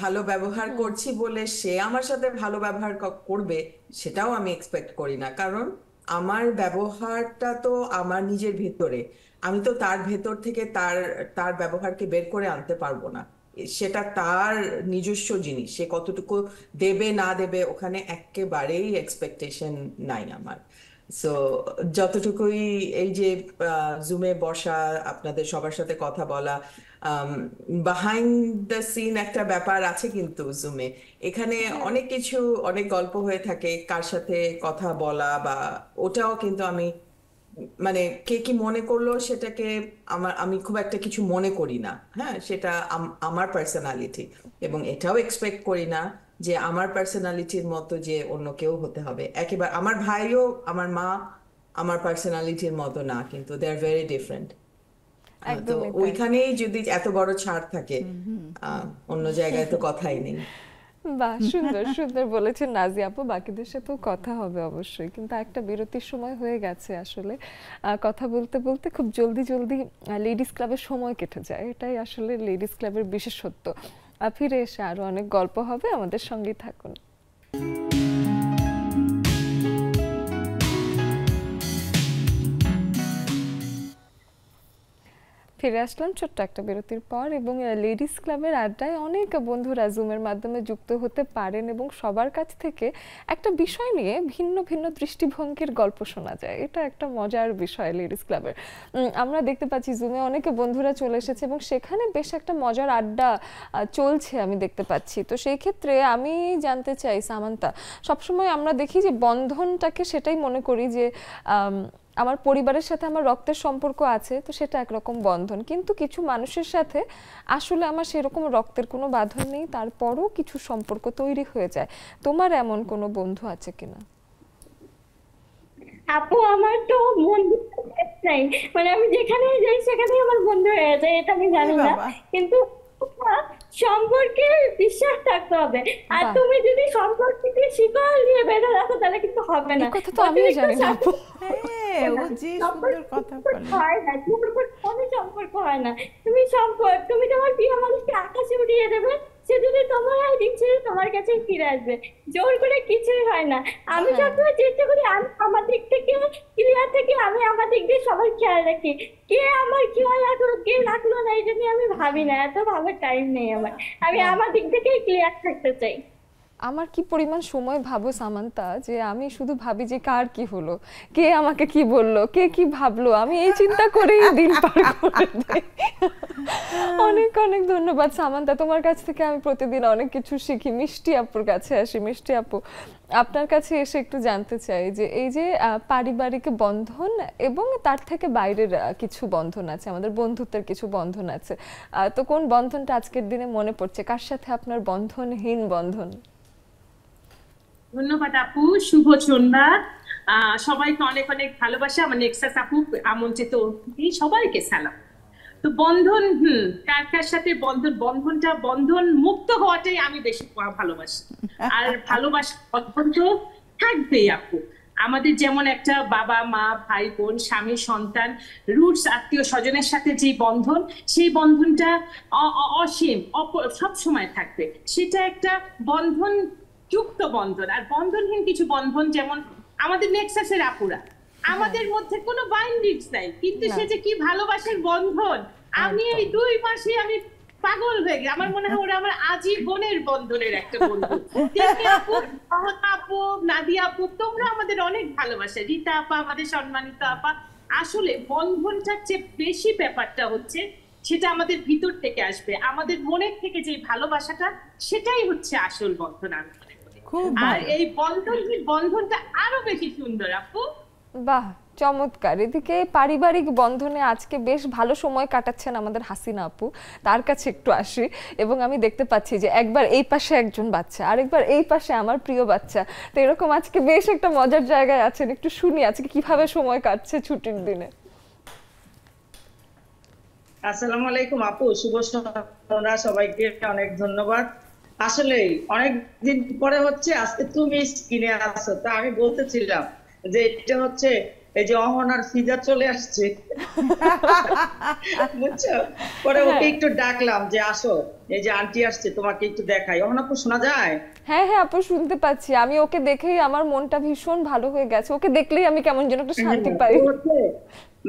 ভালো ব্যবহার করছি বলে সে আমার সাথে ভালো ব্যবহার করবে, সেটাও আমি এক্সপেক্ট করি না। কারণ আমার ব্যবহারটা তো আমার নিজের ভেতরে, আমি তো তার ভেতর থেকে তার ব্যবহারকে বের করে আনতে পারবো না। সেটা তার নিজস্ব জিনিস, সে কতটুকু দেবে না দেবে ওখানে একেবারেই এক্সপেকটেশন নাই আমার। সো যতটুকুই এই যে জুমে বসা, আপনাদের সবার সাথে কথা বলা, বিহাইন্ড দ্য সিন একটা ব্যাপার আছে কিন্তু জুমে। এখানে অনেক কিছু, অনেক গল্প হয়ে থাকে, কার সাথে কথা বলা বা ওটাও কিন্তু আমি, মানে কে কি মনে করলো সেটাকে আমি খুব একটা কিছু মনে করি না। হ্যাঁ, সেটা আমার পার্সোনালিটি, এবং এটাও এক্সপেক্ট করি না যে আমার পার্সোনালিটির মতো যে অন্য কেউ হতে হবে। একেবারে আমার ভাইও আমার মা আমার পার্সোনালিটির মতো না, কিন্তু দে আর ভেরি ডিফারেন্ট। তো ওইখানেই যদি এত বড় ছাড় থাকে, অন্য জায়গায় তো কথাই নেই। বাহ, সুন্দর সুন্দর বলেছেন নাজিয়া আপু। বাকিদের সাথেও কথা হবে অবশ্যই, কিন্তু একটা বিরতির সময় হয়ে গেছে। আসলে কথা বলতে বলতে খুব জলদি জলদি লেডিস ক্লাবের সময় কেটে যায়, এটাই আসলে লেডিস ক্লাবের বিশেষত্ব। ফিরে এসে আরো অনেক গল্প হবে, আমাদের সঙ্গেই থাকুন। ফিরে আসলাম ছোট্ট একটা বিরতির পর, এবং লেডিস ক্লাবের আড্ডায় অনেক বন্ধুরা জুমের মাধ্যমে যুক্ত হতে পারেন এবং সবার কাছ থেকে একটা বিষয় নিয়ে ভিন্ন ভিন্ন দৃষ্টিভঙ্গির গল্প শোনা যায়। এটা একটা মজার বিষয় লেডিস ক্লাবের। আমরা দেখতে পাচ্ছি জুমে অনেক বন্ধুরা চলে এসেছে এবং সেখানে বেশ একটা মজার আড্ডা চলছে আমি দেখতে পাচ্ছি। তো সেই ক্ষেত্রে আমি জানতে চাই সামান্তা, সবসময় আমরা দেখি যে বন্ধনটাকে সেটাই মনে করি যে আমার পরিবারের সাথে আমার রক্তের সম্পর্ক আছে, তো সেটা একরকম বন্ধন। কিন্তু কিছু মানুষের সাথে আসলে আমার সেরকম রক্তের কোনো বাঁধন নেই, তারপরও কিছু সম্পর্ক তৈরি হয়ে যায়। তোমার এমন কোনো বন্ধু আছে কিনা? আপু আমার তো বন্ধু নাই, মানে আমি যেখানে যাই সেখানেই আমার বন্ধু হয়ে যায়, এটা আমি জানি না, বাবা কিন্তু সম্পর্কে বিশ্বাস থাকতে হবে। আর বাহ, তুমি যদি সম্পর্ককে শিকল দিয়ে বেঁধে রাখো তাহলে কিন্তু হবে না। এই কথা তো আমিও জানি না আপু। হ্যাঁ, ও যে সুন্দর কথা বলে। হয় না, কোনো সম্পর্ক হয় না। তুমি তোমার প্রিয় মানুষকে আকাশে উড়িয়ে দেবে, সে যদি তোমার দিক ছেড়ে তোমার কাছে ফিরে আসবে। জোর করে কিছুই হয় না। আমি হ্যাঁ। সবসময় চেষ্টা করি আমি আমার দিক থেকে ক্লিয়ার থেকে আমি আমার দিক দিয়ে সবার খেয়াল রাখি। কে আমার খেয়াল রাখলো কে রাখলো না এটা নিয়ে আমি ভাবি না, এত ভাবার টাইম নেই আমার। আমি আমার দিক থেকেই ক্লিয়ার থাকতে চাই। আমার কি পরিমাণ সময় ভাবো সামান্তা, যে আমি শুধু ভাবি যে কার কি হলো, কে আমাকে কি বললো, কে কি ভাবলো, আমি এই চিন্তা করেই দিন পার করে দিই। অনেক অনেক ধন্যবাদ সামান্তা, তোমার কাছ থেকে আমি প্রতিদিন অনেক কিছু শিখি। মিষ্টি আপুর কাছে আসি। মিষ্টি আপু, আপনার কাছে এসে একটু জানতে চাই যে এই যে পারিবারিক বন্ধন এবং তার থেকে বাইরের কিছু বন্ধন আছে, আমাদের বন্ধুত্বের কিছু বন্ধন আছে, তো কোন বন্ধনটা আজকের দিনে মনে পড়ছে, কার সাথে আপনার বন্ধনহীন বন্ধন? ধন্যবাদ আপু, শুভ সন্ধ্যা। সবাইকে অনেক অনেক ভালোবাসা। আমার নেক্সাস আপু আমন্ত্রিত অতিথি সবাইকে সালাম। তো বন্ধন, কার কার সাথে বন্ধনটা বন্ধন মুক্ত হওয়াটাই আমি বেশি ভালোবাসি। আর ভালোবাসা বন্ধন তো থাকবেই আপু। আমাদের যেমন একটা বাবা মা ভাই বোন স্বামী সন্তান রুটস আত্মীয় স্বজনের সাথে যে বন্ধন, সেই বন্ধনটা অসীম সব সময় থাকবে। সেটা একটা বন্ধন যুক্ত বন্ধন। আর বন্ধনহীন কিছু বন্ধন, যেমন আমাদের নেক্সাসের আপুরা, আমাদের মধ্যে কোনো বাইন্ডিংস নাই, কিন্তু সে যে কি ভালোবাসার বন্ধন। আমি এই 2 মাসে আমি পাগল হয়ে গেছি। আমার মনে হয় ওরা আমার আজীবনের বন্ধনের একটা বন্ধু। আপু, আপু, নাদিয়া আপু, তোমরা আমাদের অনেক ভালোবাসা। রীতা আপা আমাদের সম্মানিত আপা। আসলে বন্ধনটার চেয়ে বেশি ব্যাপারটা হচ্ছে সেটা আমাদের ভিতর থেকে আসবে, আমাদের মনের থেকে যে ভালোবাসাটা, সেটাই হচ্ছে আসল বন্ধন আমি মনে করি। আর এই বন্ধনটা আরো বেশি সুন্দর আপু। বাহ, চমৎকার। এদিকে পারিবারিক বন্ধনে আজকে বেশ ভালো সময় কাটাচ্ছেন আমাদের হাসিনা আপু, তার কাছে একটু আসি। এবং আমি দেখতে পাচ্ছি যে একবার এই পাশে একজন বাচ্চা, আরেকবার এই পাশে আমার প্রিয় বাচ্চা, তো এরকম আজকে বেশ একটা মজার জায়গায় আছেন। একটু শুনি আজকে কিভাবে সময় কাটছে ছুটির দিনে। আসসালামু আলাইকুম আপু, শুভ সন্ধ্যা সবাইকে, অনেক ধন্যবাদ। আসলে অনেক দিন পরে হচ্ছে আজকে তুমি স্ক্রিনে আসছো, তা আমি বলতেছিলাম যে এটা হচ্ছে এই যে অহনার ফিজা চলে আসছে, বুঝছো? পরে ওকে একটু ডাকলাম যে আসো, এই যে আন্টি আসছে তোমাকে একটু দেখাই। অহনা আপু শোনা যায়? হ্যাঁ হ্যাঁ আপু, শুনতে পাচ্ছি। আমি ওকে দেখেই আমার মনটা ভীষণ ভালো হয়ে গেছে, ওকে দেখলেই আমি কেমন যেন একটা শান্তি পাই।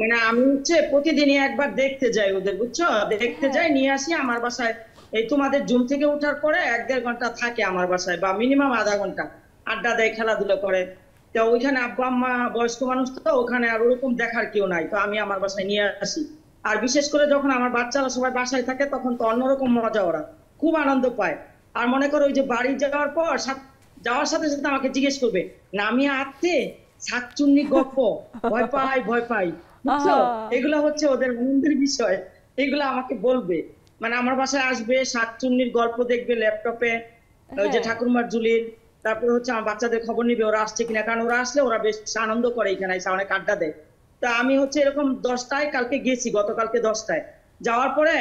মানে আমি হচ্ছে প্রতিদিনই একবার দেখতে যাই ওদের, বুঝছো? দেখতে যাই, নিয়ে আসি আমার বাসায়। এই তোমাদের জুম থেকে ওঠার পরে 1-1.5 ঘন্টা থাকে আমার বাসায়, বা মিনিমাম আধা ঘন্টা আড্ডা দেয়, খেলাধুলা করে। তো ওইখানে আব্বা আম্মা বয়স্ক মানুষ, তো ওখানে আর ওরকম দেখার কেউ নাই, তো আমি আমার বাসায় নিয়ে আসি। আর বিশেষ করে যখন আমার বাচ্চারা সবাই বাসায় থাকে তখন তো অন্যরকম মজা, ওরা খুব আনন্দ পায়। আর মনে করো ওই যে বাড়ি যাওয়ার পর যাওয়ার সাথে সাথে আমাকে জিজ্ঞেস করবে, নামিয়া আসছে শাকচুন্নি গপ্প, ভয় পাই ভয় পাই, বুঝছো? এগুলো হচ্ছে ওদের আনন্দের বিষয়, এগুলো আমাকে বলবে। মানে আমার বাসায় আসবে, শাকচুন্নির গল্প দেখবে ল্যাপটপে, ওই যে ঠাকুরমার ঝুলির। তারপরে হচ্ছে আমার বাচ্চাদের খবর নিবে ওরা আসছে কিনা, কারণ ওরা আসলে ওরা বেশ আনন্দ করে, এখানে এসে অনেক আড্ডা দেয়। তা আমি হচ্ছে এরকম 10টায় কালকে গেছি, গতকালকে 10টায় যাওয়ার পরে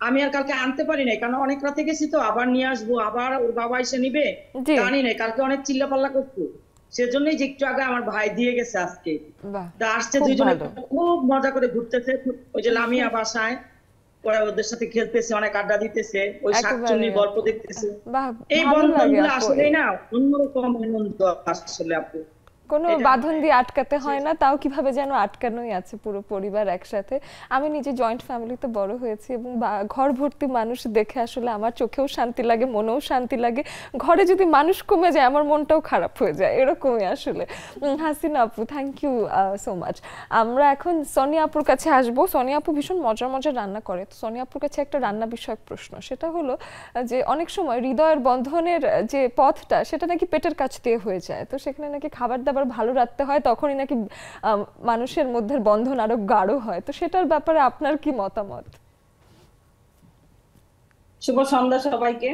আমি আর কালকে আনতে পারি নাই, কারণ অনেক রাতে গেছি, তো আবার নিয়ে আসবো, আবার ওর বাবা এসে নিবে, জানি নাই। কালকে অনেক চিল্লাপাল্লা করতো, সেজন্যই যে একটু আগে আমার ভাই দিয়ে গেছে আজকে। তা আসছে দুইজনে খুব মজা করে ঘুরতেছে, ওই যে লামিয়া বাসায়, পরে ওদের সাথে খেলতেছে, অনেক আড্ডা দিতেছে, ওই শাকচুন্নির গল্প দেখতেছে। এই বন্ধনগুলো আসলে না অন্যরকম আনন্দ আসলে আপু। কোনো বাঁধন দিয়ে আটকাতে হয় না, তাও কিভাবে যেন আটকানোই আছে পুরো পরিবার একসাথে। আমি নিজে জয়েন্ট ফ্যামিলিতে বড় হয়েছি এবং ঘর ভর্তি মানুষ দেখে আসলে আমার চোখেও শান্তি লাগে, মনেও শান্তি লাগে। ঘরে যদি মানুষ কমে যায় আমার মনটাও খারাপ হয়ে যায়, এরকমই আসলে। হাসিনা আপু, থ্যাংক ইউ সো মাচ। আমরা এখন সোনিয়া আপুর কাছে আসবো। সোনিয়া আপু ভীষণ মজার মজার রান্না করে, তো সোনিয়া আপুর কাছে একটা রান্না বিষয়ক প্রশ্ন, সেটা হলো যে অনেক সময় হৃদয়ের বন্ধনের যে পথটা সেটা নাকি পেটের কাছ দিয়ে হয়ে যায়, তো সেখানে নাকি খাবার দাবার ভালো রাখতে হয়, তখনই নাকি মানুষের মধ্যে বন্ধন আরো গাঢ় হয়, তো সেটার ব্যাপারে আপনার কি মতামত? শুভ সন্ধ্যা সবাইকে।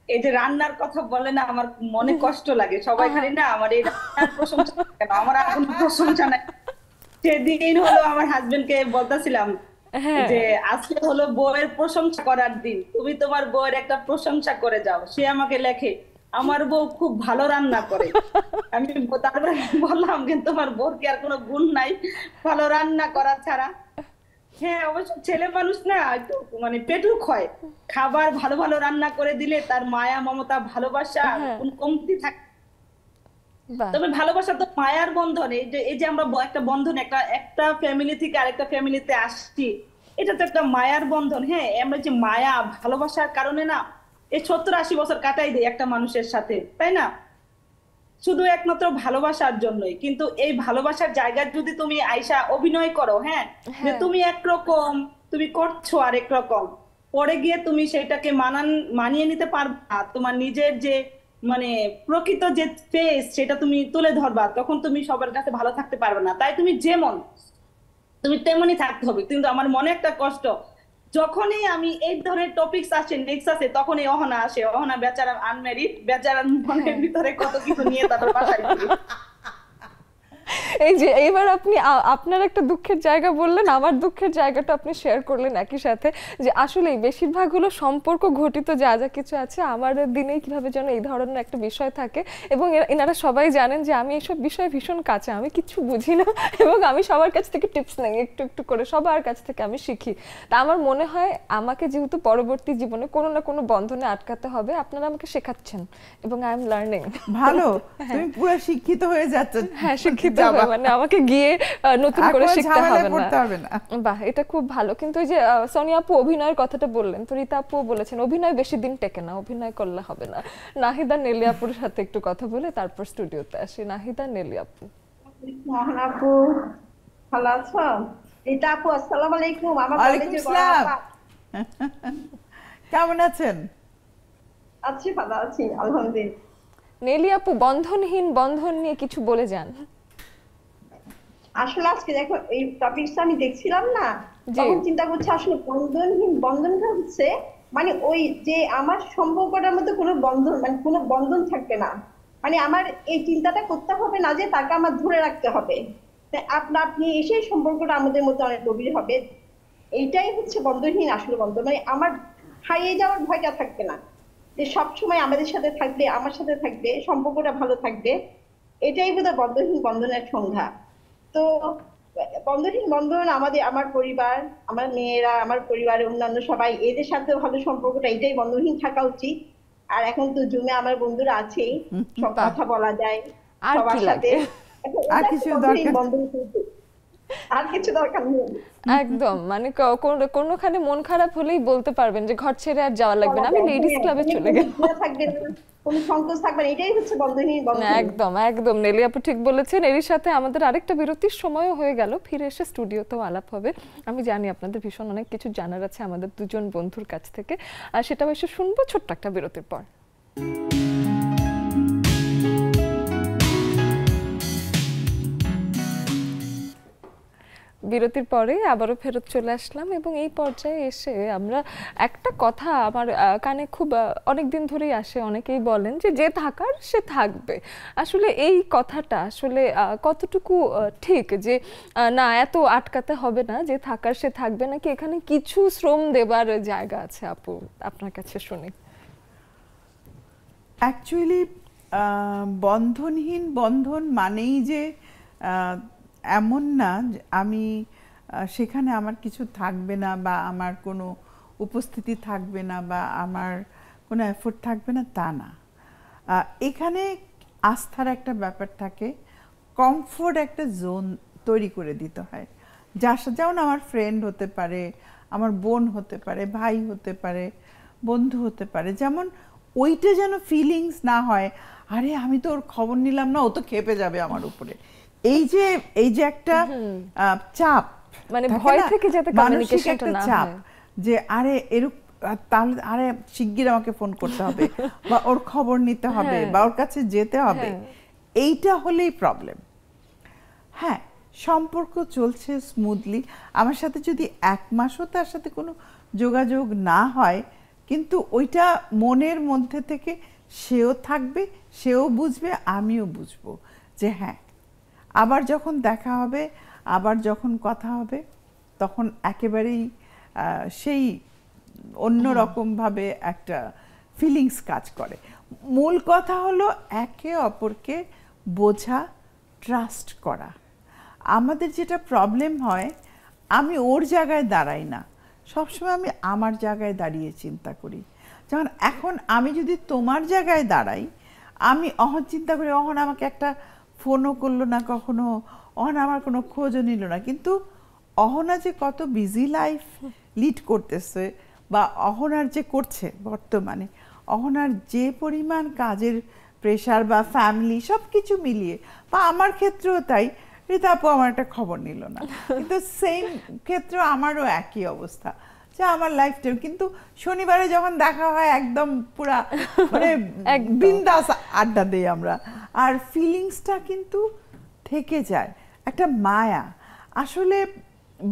এই যে রান্নার কথা বলে না, আমার মনে কষ্ট লাগে। সবাই খালি না আমার এই রান্নার প্রশংসা কেন, আমার আর কোনো প্রশংসা নাই। সেদিন হলো আমার হাজবেন্ডকে বলতেছিলাম যে আজকে হলো বউয়ের প্রশংসা করার দিন, তুমি তোমার বউয়ের একটা প্রশংসা করে যাও। সে আমাকে লেখে আমার বউ খুব ভালো রান্না করে। আমি তারপরে বললাম কিন্তু তোমার বউর কি আর কোনো গুণ নাই ভালো রান্না করা ছাড়া? হ্যাঁ অবশ্য ছেলে মানুষ না একটু মানে পেটুক হয়, খাবার ভালো ভালো রান্না করে দিলে তার মায়া মমতা ভালোবাসা কোন কমতি থাকে। তবে ভালোবাসা তো মায়ার বন্ধন। এই যে আমরা একটা বন্ধন, একটা ফ্যামিলি থেকে আরেকটা ফ্যামিলিতে আসছি, এটা তো একটা মায়ার বন্ধন। হ্যাঁ আমরা যে মায়া ভালোবাসার কারণে না এই 70-80 বছর কাটাই দেয় একটা মানুষের সাথে, তাই না? শুধু একমাত্র ভালোবাসার জন্যই। কিন্তু এই ভালোবাসার জায়গায় যদি তুমি আইসা অভিনয় করো, হ্যাঁ যে তুমি একরকম, তুমি করছো আরেক রকম, পরে গিয়ে তুমি সেটাকে মানিয়ে নিতে পারবা, তোমার নিজের যে মানে প্রকৃত যে ফেস সেটা তুমি তুলে ধরবা, তখন তুমি সবার কাছে ভালো থাকতে পারবে না। তাই তুমি যেমন তুমি তেমনই থাকতে হবে। কিন্তু আমার মনে একটা কষ্ট, যখনই আমি এই ধরনের টপিকস আসে নেক্সট আসে, তখনই অহনা আসে। অহনা বেচারা আনম্যারিড, বেচারার মনের ভিতরে কত কিছু নিয়ে তারপর বাসায় ফিরে। এই যে এইবার আপনি আপনার একটা দুঃখের জায়গা বললেন, আমার দুঃখের জায়গাটা আপনি শেয়ার করলেন একই সাথে, যে আসলে বেশিরভাগ হলো সম্পর্ক ঘটিত যা যা কিছু আছে আমাদের দিনে কিভাবে যেন এই ধরনের একটা বিষয় থাকে। এবং এনারা সবাই জানেন যে আমি এইসব বিষয়ে ভীষণ কাছে, আমি কিছু বুঝি না এবং আমি সবার কাছ থেকে টিপস নেই একটু একটু করে, সবার কাছ থেকে আমি শিখি। তা আমার মনে হয় আমাকে যেহেতু পরবর্তী জীবনে কোনো না কোনো বন্ধনে আটকাতে হবে, আপনারা আমাকে শেখাচ্ছেন এবং আই এম লার্নিং। ভালো, তুমি পুরো শিক্ষিত হয়ে যাচ্ছ। হ্যাঁ শিক্ষিত, মানে আমাকে গিয়ে নতুন করে শিখতে হবে না। বাহ, এটা খুব ভালো। কিন্তু ওই যে সোনিয়া আপু অভিনয়ের কথাটা বললেন, তো রীতা আপু বলেছেন অভিনয় বেশি দিন টেকে না, অভিনয় করলে হবে না। নাহিদা নেলি আপুর সাথে একটু কথা বলে তারপর স্টুডিওতে আসি। নাহিদা নেলি আপু। মোহন আপু ভালো আছো? রীতা আপু আসসালামু আলাইকুম। আমার কলেজের বড় আপা কেমন আছেন? আছি, ভালো আছি আলহামদুলিল্লাহ। নেলি আপু বন্ধনহীন বন্ধন নিয়ে কিছু বলে যান। আসলে আজকে দেখো এই টপিকটা আমি দেখছিলাম না, তখন চিন্তা করছি আসলে বন্ধনহীন বন্ধনটা হচ্ছে মানে ওই যে আমার সম্পর্কটার মধ্যে কোনো বন্ধন, মানে কোনো বন্ধন থাকবে না। মানে আমার এই চিন্তাটা করতে হবে না যে তাকে আমার ধরে রাখতে হবে, আপনি এসে সম্পর্কটা আমাদের মধ্যে অনেক গভীর হবে। এইটাই হচ্ছে বন্ধনহীন আসলে বন্ধন। মানে আমার হারিয়ে যাওয়ার ভয়টা থাকবে না, যে সবসময় আমাদের সাথে থাকবে, আমার সাথে থাকবে, সম্পর্কটা ভালো থাকবে। এটাই বোধহয় বন্ধনহীন বন্ধনের সংজ্ঞা। তো বন্ধনহীন বন্ধন আমার পরিবার, আমার মেয়েরা, আমার পরিবারের অন্যান্য সবাই, এদের সাথে ভালো সম্পর্কটা, এটাই বন্ধনহীন থাকা উচিত। আর এখন তো জুমে আমার বন্ধুরা আছেই, সব কথা বলা যায় সবার সাথে, আর কিছু দরকার নেই একদম। মানে কোনোখানে মন খারাপ হলেই বলতে পারবেন যে ঘর ছেড়ে আর যাওয়া লাগবে না, আমি লেডিস ক্লাবে চলে গেলাম, কোনো সংকোচ থাকবে না। এটাই হচ্ছে বন্ধনহীন বন্ধন। একদম একদম নেলি আপু ঠিক বলেছেন। এর সাথে আমাদের আরেকটা বিরতির সময়ও হয়ে গেল, ফিরে এসে স্টুডিওতেও আলাপ হবে। আমি জানি আপনাদের ভীষণ অনেক কিছু জানার আছে আমাদের দুজন বন্ধুর কাছ থেকে, আর সেটা এসে শুনবো ছোট্ট একটা বিরতির পর। বিরতির পরে আবারও ফেরত চলে আসলাম এবং এই পর্যায়ে এসে আমরা একটা কথা আমার কানে খুব অনেকদিন ধরেই আসে, অনেকেই বলেন যে যে থাকার সে থাকবে। আসলে এই কথাটা আসলে কতটুকু ঠিক, যে না এত আটকাতে হবে না, যে থাকার সে থাকবে, নাকি এখানে কিছু শ্রম দেবার জায়গা আছে? আপু আপনার কাছে শুনি। অ্যাকচুয়ালি বন্ধনহীন বন্ধন মানেই যে এমন না আমি সেখানে আমার কিছু থাকবে না, বা আমার কোনো উপস্থিতি থাকবে না, বা আমার কোনো এফোর্ট থাকবে না, তা না। এখানে আস্থার একটা ব্যাপার থাকে, কমফোর্ট একটা জোন তৈরি করে দিতে হয়। যেমন আমার ফ্রেন্ড হতে পারে, আমার বোন হতে পারে, ভাই হতে পারে, বন্ধু হতে পারে, যেমন ওইটা যেন ফিলিংস না হয় আরে আমি তো ওর খবর নিলাম না, ও তো খেপে যাবে আমার উপরে। এই যে একটা চাপ, মানে ভয় থেকে যাতে কমিউনিকেশনটা না হয়, যে আরে এরকম তাহলে আরে শিগগির আমাকে ফোন করতে হবে বা ওর খবর নিতে হবে বা ওর কাছে যেতে হবে, এইটা হলেই প্রবলেম। হ্যাঁ সম্পর্ক চলছে স্মুথলি, আমার সাথে যদি 1 মাসও তার সাথে কোনো যোগাযোগ না হয় কিন্তু ওইটা মনের মধ্যে থেকে সেও থাকবে, সেও বুঝবে, আমিও বুঝবো যে হ্যাঁ আবার যখন দেখা হবে, আবার যখন কথা হবে, তখন একেবারেই সেই অন্যরকমভাবে একটা ফিলিংস কাজ করে। মূল কথা হলো একে অপরকে বোঝা, ট্রাস্ট করা। আমাদের যেটা প্রবলেম হয়, আমি ওর জায়গায় দাঁড়াই না, সবসময় আমি আমার জায়গায় দাঁড়িয়ে চিন্তা করি। যেমন এখন আমি যদি তোমার জায়গায় দাঁড়াই, আমি অহন চিন্তা করি অহন আমাকে একটা ফোনও করলো না কখনো, অহন আমার কোনো খোঁজও নিল না। কিন্তু অহনা যে কত বিজি লাইফ লিড করতেছে বা অহনার যে করছে বর্তমানে, অহনার যে পরিমাণ কাজের প্রেশার বা ফ্যামিলি সব কিছু মিলিয়ে, বা আমার ক্ষেত্রেও তাই, রিতা আপু আমার একটা খবর নিল না, কিন্তু সেম ক্ষেত্রে আমারও একই অবস্থা যে আমার লাইফ টাইম। কিন্তু শনিবারে যখন দেখা হয় একদম পুরা মানে বিন্দাস আড্ডা দেই আমরা, আর ফিলিংসটা কিন্তু থেকে যায়, একটা মায়া। আসলে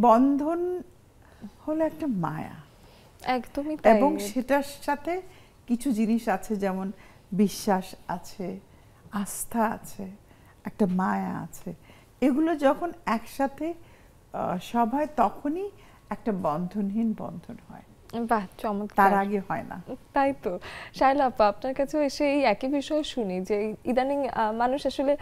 বন্ধন হলো একটা মায়া, একদমই। এবং সেটার সাথে কিছু জিনিস আছে, যেমন বিশ্বাস আছে, আস্থা আছে, একটা মায়া আছে। এগুলো যখন একসাথে সব হয় তখনই একটা বন্ধনহীন বন্ধন হয়। বাহ, চমৎকার। তার আগে হয় না। তাই তো শায়লা আপা, আপনার কাছেও এসে এই একই বিষয় শুনি যে ইদানিং মানুষ আসলে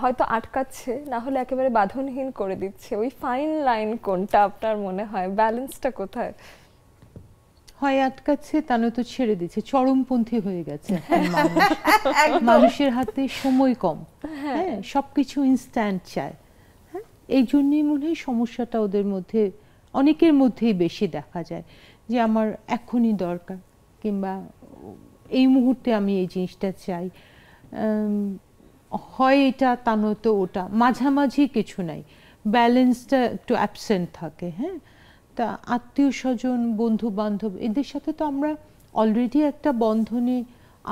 হয়তো আটকাচ্ছে, না হলে একেবারে বাঁধনহীন করে দিচ্ছে। ওই ফাইন লাইন কোনটা আপনার মনে হয়, ব্যালেন্সটা কোথায়? হয় আটকাচ্ছে, তা নয়তো ছেড়ে দিচ্ছে, চরমপন্থী হয়ে গেছে মানুষের হাতে সময় কম, হ্যাঁ সবকিছু ইনস্ট্যান্ট চায়। হ্যাঁ, এই জন্যই মনে হয় সমস্যাটা ওদের মধ্যে, অনেকের মধ্যেই বেশি দেখা যায় যে আমার এখনই দরকার, কিংবা এই মুহূর্তে আমি এই জিনিসটা চাই। হয় এটা, তা নয়তো ওটা, মাঝামাঝি কিছু নাই, ব্যালেন্সটা একটু অ্যাবসেন্ট থাকে। হ্যাঁ, তা আত্মীয় স্বজন, বন্ধু বান্ধব, এদের সাথে তো আমরা অলরেডি একটা বন্ধনে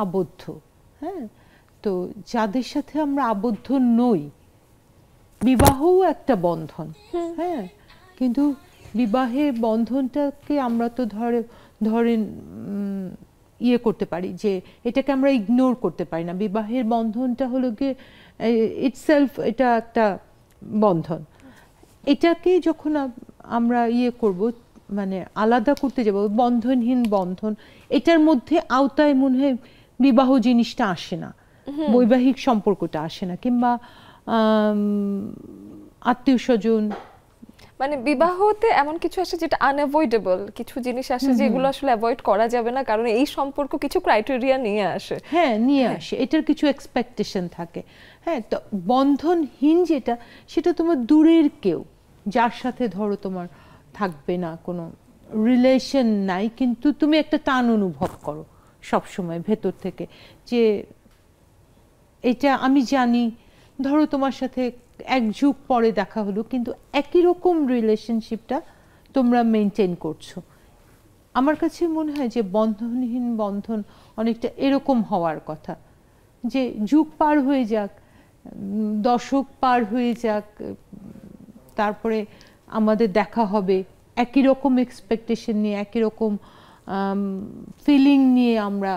আবদ্ধ। হ্যাঁ, তো যাদের সাথে আমরা আবদ্ধ নই, বিবাহও একটা বন্ধন। হ্যাঁ, কিন্তু বিবাহের বন্ধনটাকে আমরা তো ধরেন ইয়ে করতে পারি, যে এটাকে আমরা ইগনোর করতে পারি না। বিবাহের বন্ধনটা হলো গিয়ে ইটসেলফ, এটা একটা বন্ধন। এটাকে যখন আমরা ইয়ে করব, মানে আলাদা করতে যাব, বন্ধনহীন বন্ধন, এটার মধ্যে আওতায় মনে হয় বিবাহ জিনিসটা আসে না, বৈবাহিক সম্পর্কটা আসে না, কিংবা আত্মীয় স্বজন। মানে বিবাহতে এমন কিছু আসে যেটা আনঅ্যাভয়েডেবল, কিছু জিনিস আসে যেগুলো আসলে অ্যাভয়েড করা যাবে না, কারণ এই সম্পর্ক কিছু ক্রাইটেরিয়া নিয়ে আসে। হ্যাঁ, নিয়ে আসে, এটার কিছু এক্সপেকটেশন থাকে। হ্যাঁ, তো বন্ধনহীন যেটা, সেটা তোমার দূরের কেউ, যার সাথে ধরো তোমার থাকবে না, কোনো রিলেশন নাই, কিন্তু তুমি একটা টান অনুভব করো সব সময় ভেতর থেকে, যে এটা আমি জানি, ধরো তোমার সাথে এক যুগ পরে দেখা হলো, কিন্তু একই রকম রিলেশনশিপটা তোমরা মেনটেন করছো। আমার কাছে মনে হয় যে বন্ধনহীন বন্ধন অনেকটা এরকম হওয়ার কথা, যে যুগ পার হয়ে যাক, দশক পার হয়ে যাক, তারপরে আমাদের দেখা হবে, একই রকম এক্সপেকটেশন নিয়ে, একই রকম ফিলিং নিয়ে আমরা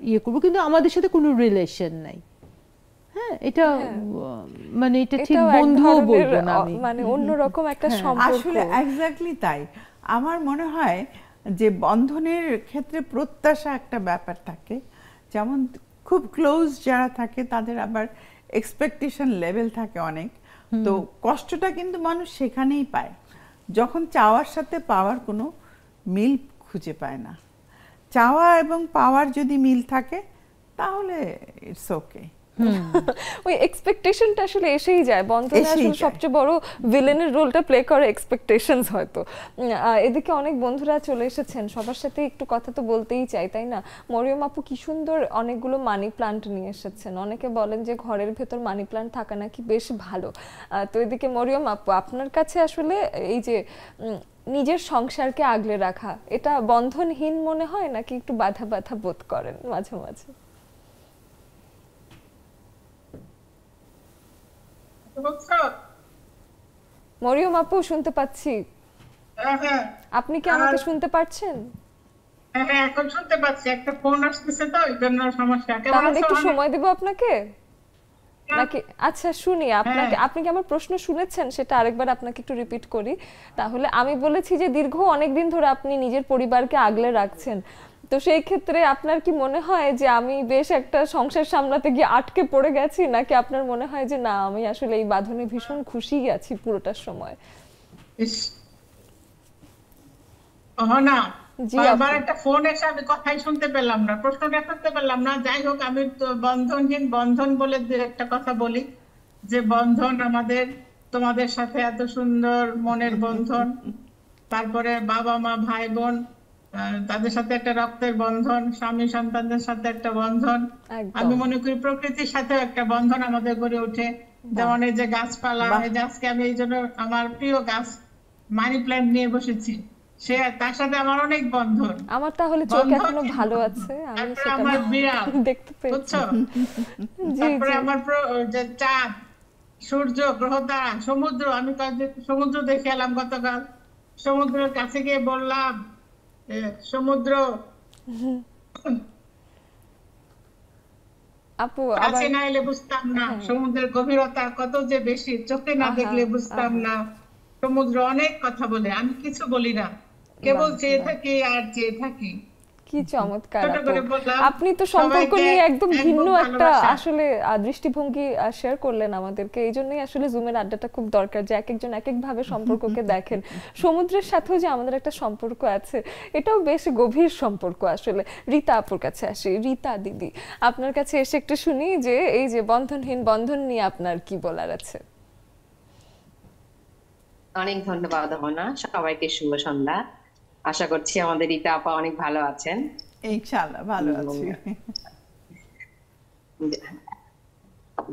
ইয়ে করবো, কিন্তু আমাদের সাথে কোনো রিলেশন নাই। হ্যাঁ, এটা মানে এটা ঠিক বন্ধুও বলবো না আমি, মানে অন্যরকম একটা সম্পর্ক। আসলে এক্স্যাক্টলি তাই। আমার মনে হয় যে বন্ধনের ক্ষেত্রে প্রত্যাশা একটা ব্যাপার থাকে, যেমন খুব ক্লোজ যারা থাকে তাদের আবার এক্সপেকটেশন লেভেল থাকে অনেক। তো কষ্টটা কিন্তু মানুষ সেখানেই পায়, যখন চাওয়ার সাথে পাওয়ার কোনো মিল খুঁজে পায় না। চাওয়া এবং পাওয়ার যদি মিল থাকে তাহলে ইটস ওকে। ওই এক্সপেকটেশনটা আসলে এসেই যায় বন্ধনে, আসলে সবচেয়ে বড় ভিলেনের রোলটা প্লে করে এক্সপেকটেশনস হয়তো। এদিকে অনেক বন্ধুরা চলে এসেছেন, সবার সাথে একটু কথা তো বলতেই চাই, তাই না? মরিয়ম আপু কি সুন্দর অনেকগুলো মানি প্লান্ট নিয়ে এসেছেন। অনেকে বলেন যে ঘরের ভেতর মানি প্লান্ট থাকা নাকি বেশ ভালো। তো এদিকে মরিয়ম আপু, আপনার কাছে আসলে এই যে নিজের সংসারকে আগলে রাখা, এটা বন্ধনহীন মনে হয় নাকি একটু বাধা বাধা বোধ করেন মাঝে মাঝে? মরিয়ম আপু, শুনতে পাচ্ছি। আপনি কি আমাকে শুনতে পাচ্ছেন? হ্যাঁ এখন শুনতে পাচ্ছি, একটা ফোন আসতেছে তো এই জন্য সমস্যা। তাহলে একটু সময় দেব আপনাকে নাকি? আচ্ছা শুনি আপনাকে, আপনি কি আমার প্রশ্ন শুনেছেন সেটা আরেকবার আপনাকে একটু রিপিট করি। তাহলে আমি বলেছি যে দীর্ঘ অনেক দিন ধরে আপনি নিজের পরিবারকে আগলে রাখছেন, তো সেই ক্ষেত্রে আপনার কি মনে হয় যে আমি বেশ একটা সংসার সামলাতে গিয়ে আটকে পড়ে গেছি, নাকি আপনার মনে হয় যে না আমি আসলে এই বাঁধনে ভীষণ খুশি আছি পুরোটার সময়? না বারবার একটা ফোন এসে আমি কথাই শুনতে পেলাম না, প্রশ্নটা করতে পারলাম না। যাই হোক, আমি তো বন্ধনহীন বন্ধন বলে একটা কথা বলি যে বন্ধন আমাদের তোমাদের সাথে এত সুন্দর মনের বন্ধন, তারপরে বাবা মা ভাই বোন তাদের সাথে একটা রক্তের বন্ধন, স্বামী সন্তানদের সাথে একটা বন্ধন, আমি মনে করি প্রকৃতির সাথে একটা বন্ধন আমাদের গড়ে ওঠে। যেমন এই যে গাছপালা, আজকে আমি এই জন্য আমার প্রিয় গাছ মানি প্ল্যান্ট নিয়ে বসেছি, সে তার সাথে আমার অনেক বন্ধন। আমার তাহলে চোখ এখনো ভালো আছে, আমি সেটা আমার বিড়াল দেখতে পেয়েছি। তারপরে আমার যে চাঁদ, সূর্য, গ্রহ তারা, সমুদ্র, আমি সমুদ্র দেখে এলাম গতকাল। সমুদ্রের কাছে গিয়ে বললাম সমুদ্র আপু কাছে না এলে বুঝতাম না সমুদ্রের গভীরতা কত যে বেশি, চোখে না দেখলে বুঝতাম না। সমুদ্র অনেক কথা বলে, আমি কিছু বলি না, কেবল চেয়ে থাকি আর চেয়ে থাকি। কি চমৎকার আপনি তো সম্পর্ক নিয়ে একদম ভিন্ন একটা আসলে দৃষ্টিভঙ্গি শেয়ার করলেন আমাদেরকে। এই জন্যই আসলে জুমের আড্ডাটা খুব দরকার, যে এক একজন এক এক ভাবে সম্পর্ককে দেখেন। সমুদ্রের সাথেও যে আমাদের একটা সম্পর্ক আছে, এটাও বেশ গভীর সম্পর্ক। আসলে রীতা আপুর কাছে আসি। রীতা দিদি, আপনার কাছে এসে একটু শুনি যে এই যে বন্ধনহীন বন্ধন নিয়ে আপনার কি বলার আছে। অনেক ধন্যবাদ অহনা, সবাইকে শুভ সন্ধ্যা। আশা করছি আমাদের রীতা আপা অনেক ভালো আছেন। ইনশাআল্লাহ ভালো আছি।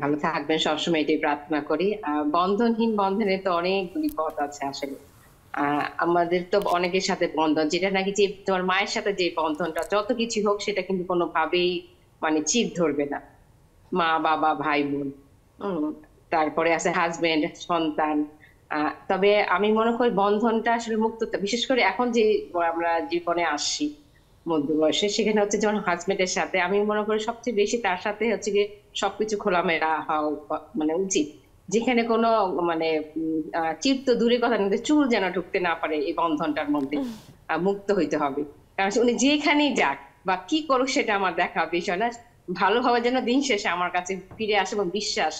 ভালো থাকবেন সবসময়, এটাই প্রার্থনা করি। বন্ধনহীন বন্ধনে তো অনেকগুলি পথ আছে আসলে। আমাদের তো অনেকের সাথে বন্ধন, যেটা নাকি যে তোমার মায়ের সাথে যে বন্ধনটা যত কিছু হোক সেটা কিন্তু কোনোভাবেই মানে চির ধরবে না। মা বাবা ভাই বোন, তারপরে আছে হাজবেন্ড সন্তান। তবে আমি মনে করি বন্ধনটা আসলে মুক্ততা, বিশেষ করে এখন যে আমরা জীবনে আসছি মধ্য বয়সে, সেখানে হচ্ছে যেমন হাজবেন্ডের সাথে আমি মনে করি সবচেয়ে বেশি তার সাথে হচ্ছে গিয়ে সবকিছু খোলামেলা হওয়া মানে উচিত, যেখানে কোনো মানে চিত্ত দূরে কথা নিতে চুল যেন ঢুকতে না পারে এই বন্ধনটার মধ্যে, মুক্ত হইতে হবে। কারণ উনি যেখানেই যাক বা কি করুক সেটা আমার দেখা বিষয় না, ভালোভাবে যেন দিন শেষে আমার কাছে ফিরে আসে এবং বিশ্বাস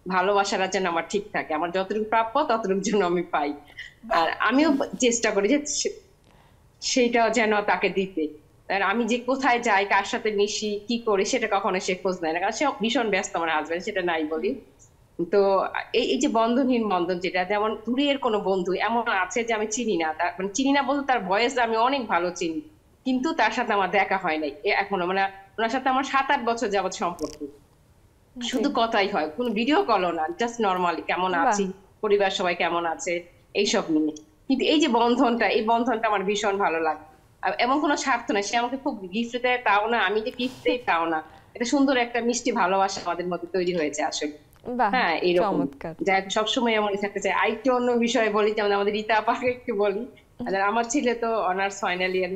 ভালোবাসাটা যেন আমার ঠিক থাকে, আমার যতটুকু প্রাপ্য ততটুকু যেন আমি পাই। আর আমিও চেষ্টা করি যে সেইটাও যেন তাকে দিতে। আমি যে কোথায় যাই, কার সাথে মিশি, কি করি সেটা কখনো সে খোঁজ নেয় না, কারণ সে ভীষণ ব্যস্ত আমার হাজবেন্ড, সেটা নাই বলি। তো এই যে বন্ধনহীন বন্ধন, যেটা যেমন দূরের কোনো বন্ধু এমন আছে যে আমি চিনি না, তার মানে চিনি না বলতে তার বয়স আমি অনেক ভালো চিনি, কিন্তু তার সাথে আমার দেখা হয় নাই এখনো, মানে ওনার সাথে আমার 7-8 বছর যাবত সম্পর্ক, শুধু কথাই হয়, কোনো ভিডিও কলও না, জাস্ট নর্মালি কেমন আছি, পরিবার সবাই কেমন আছে এইসব নিয়ে। কিন্তু এই যে বন্ধনটা, এই বন্ধনটা আমার ভীষণ ভালো লাগে। এমন কোনো স্বার্থ না, সে আমাকে খুব গিফট দেয় তাও না, আমি যে গিফট দেই তাও না, এটা সুন্দর একটা মিষ্টি ভালোবাসা আমাদের মধ্যে তৈরি হয়েছে আসলে। হ্যাঁ এইরকম যাই সবসময় এমনই থাকতে চাই। আরেকটু অন্য বিষয়ে বলি, যেমন আমাদের রীতা আপাকে একটু বলি। আমার ছেলে তো অনার্স ফাইনাল ইয়ার,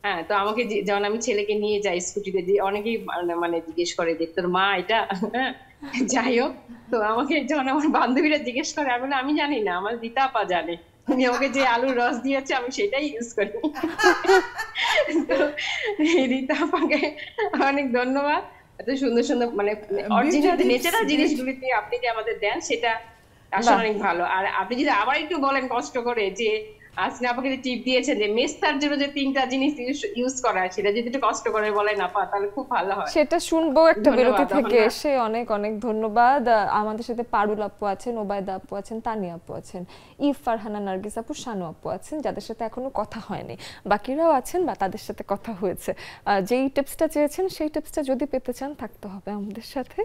হ্যাঁ, তো আমাকে যখন আমি ছেলেকে নিয়ে যাই স্কুটিতে, যে অনেকেই মানে জিজ্ঞেস করে যে তোর মা এটা, যাই হোক, তো আমাকে যখন আমার বান্ধবীরা জিজ্ঞেস করে আমি বলি আমি জানি না, আমার রীতা আপা জানে, উনি ওকে যে আলুর রস দিয়েছে আমি সেটাই ইউজ করি। তো রীতা আপাকে অনেক ধন্যবাদ, এত সুন্দর সুন্দর মানে অরিজিনাল ন্যাচারাল জিনিসগুলিতে আপনি যে আমাদের দেন সেটা আসলে অনেক ভালো। আর আপনি যদি আবার একটু বলেন কষ্ট করে যে আসলে আপনাকে যে টিপ দিয়েছেন যে মেস্তার জন্য যে 3টা জিনিস ইউজ করা, সেটা যদি একটু কষ্ট করে বলেন আপা তাহলে খুব ভালো হয়। সেটা শুনবো একটা বিরতি থেকে এসে। অনেক অনেক ধন্যবাদ। আমাদের সাথে পারুল আপু আছেন, ওবায়দা আপু আছেন, তানিয়া আপু আছেন, ইফ ফারহানা, নার্গিস আপু, শানু আপু আছেন, যাদের সাথে এখনো কথা হয়নি, বাকিরাও আছেন বা তাদের সাথে কথা হয়েছে। যেই টিপসটা চেয়েছেন সেই টিপসটা যদি পেতে চান থাকতে হবে আমাদের সাথে।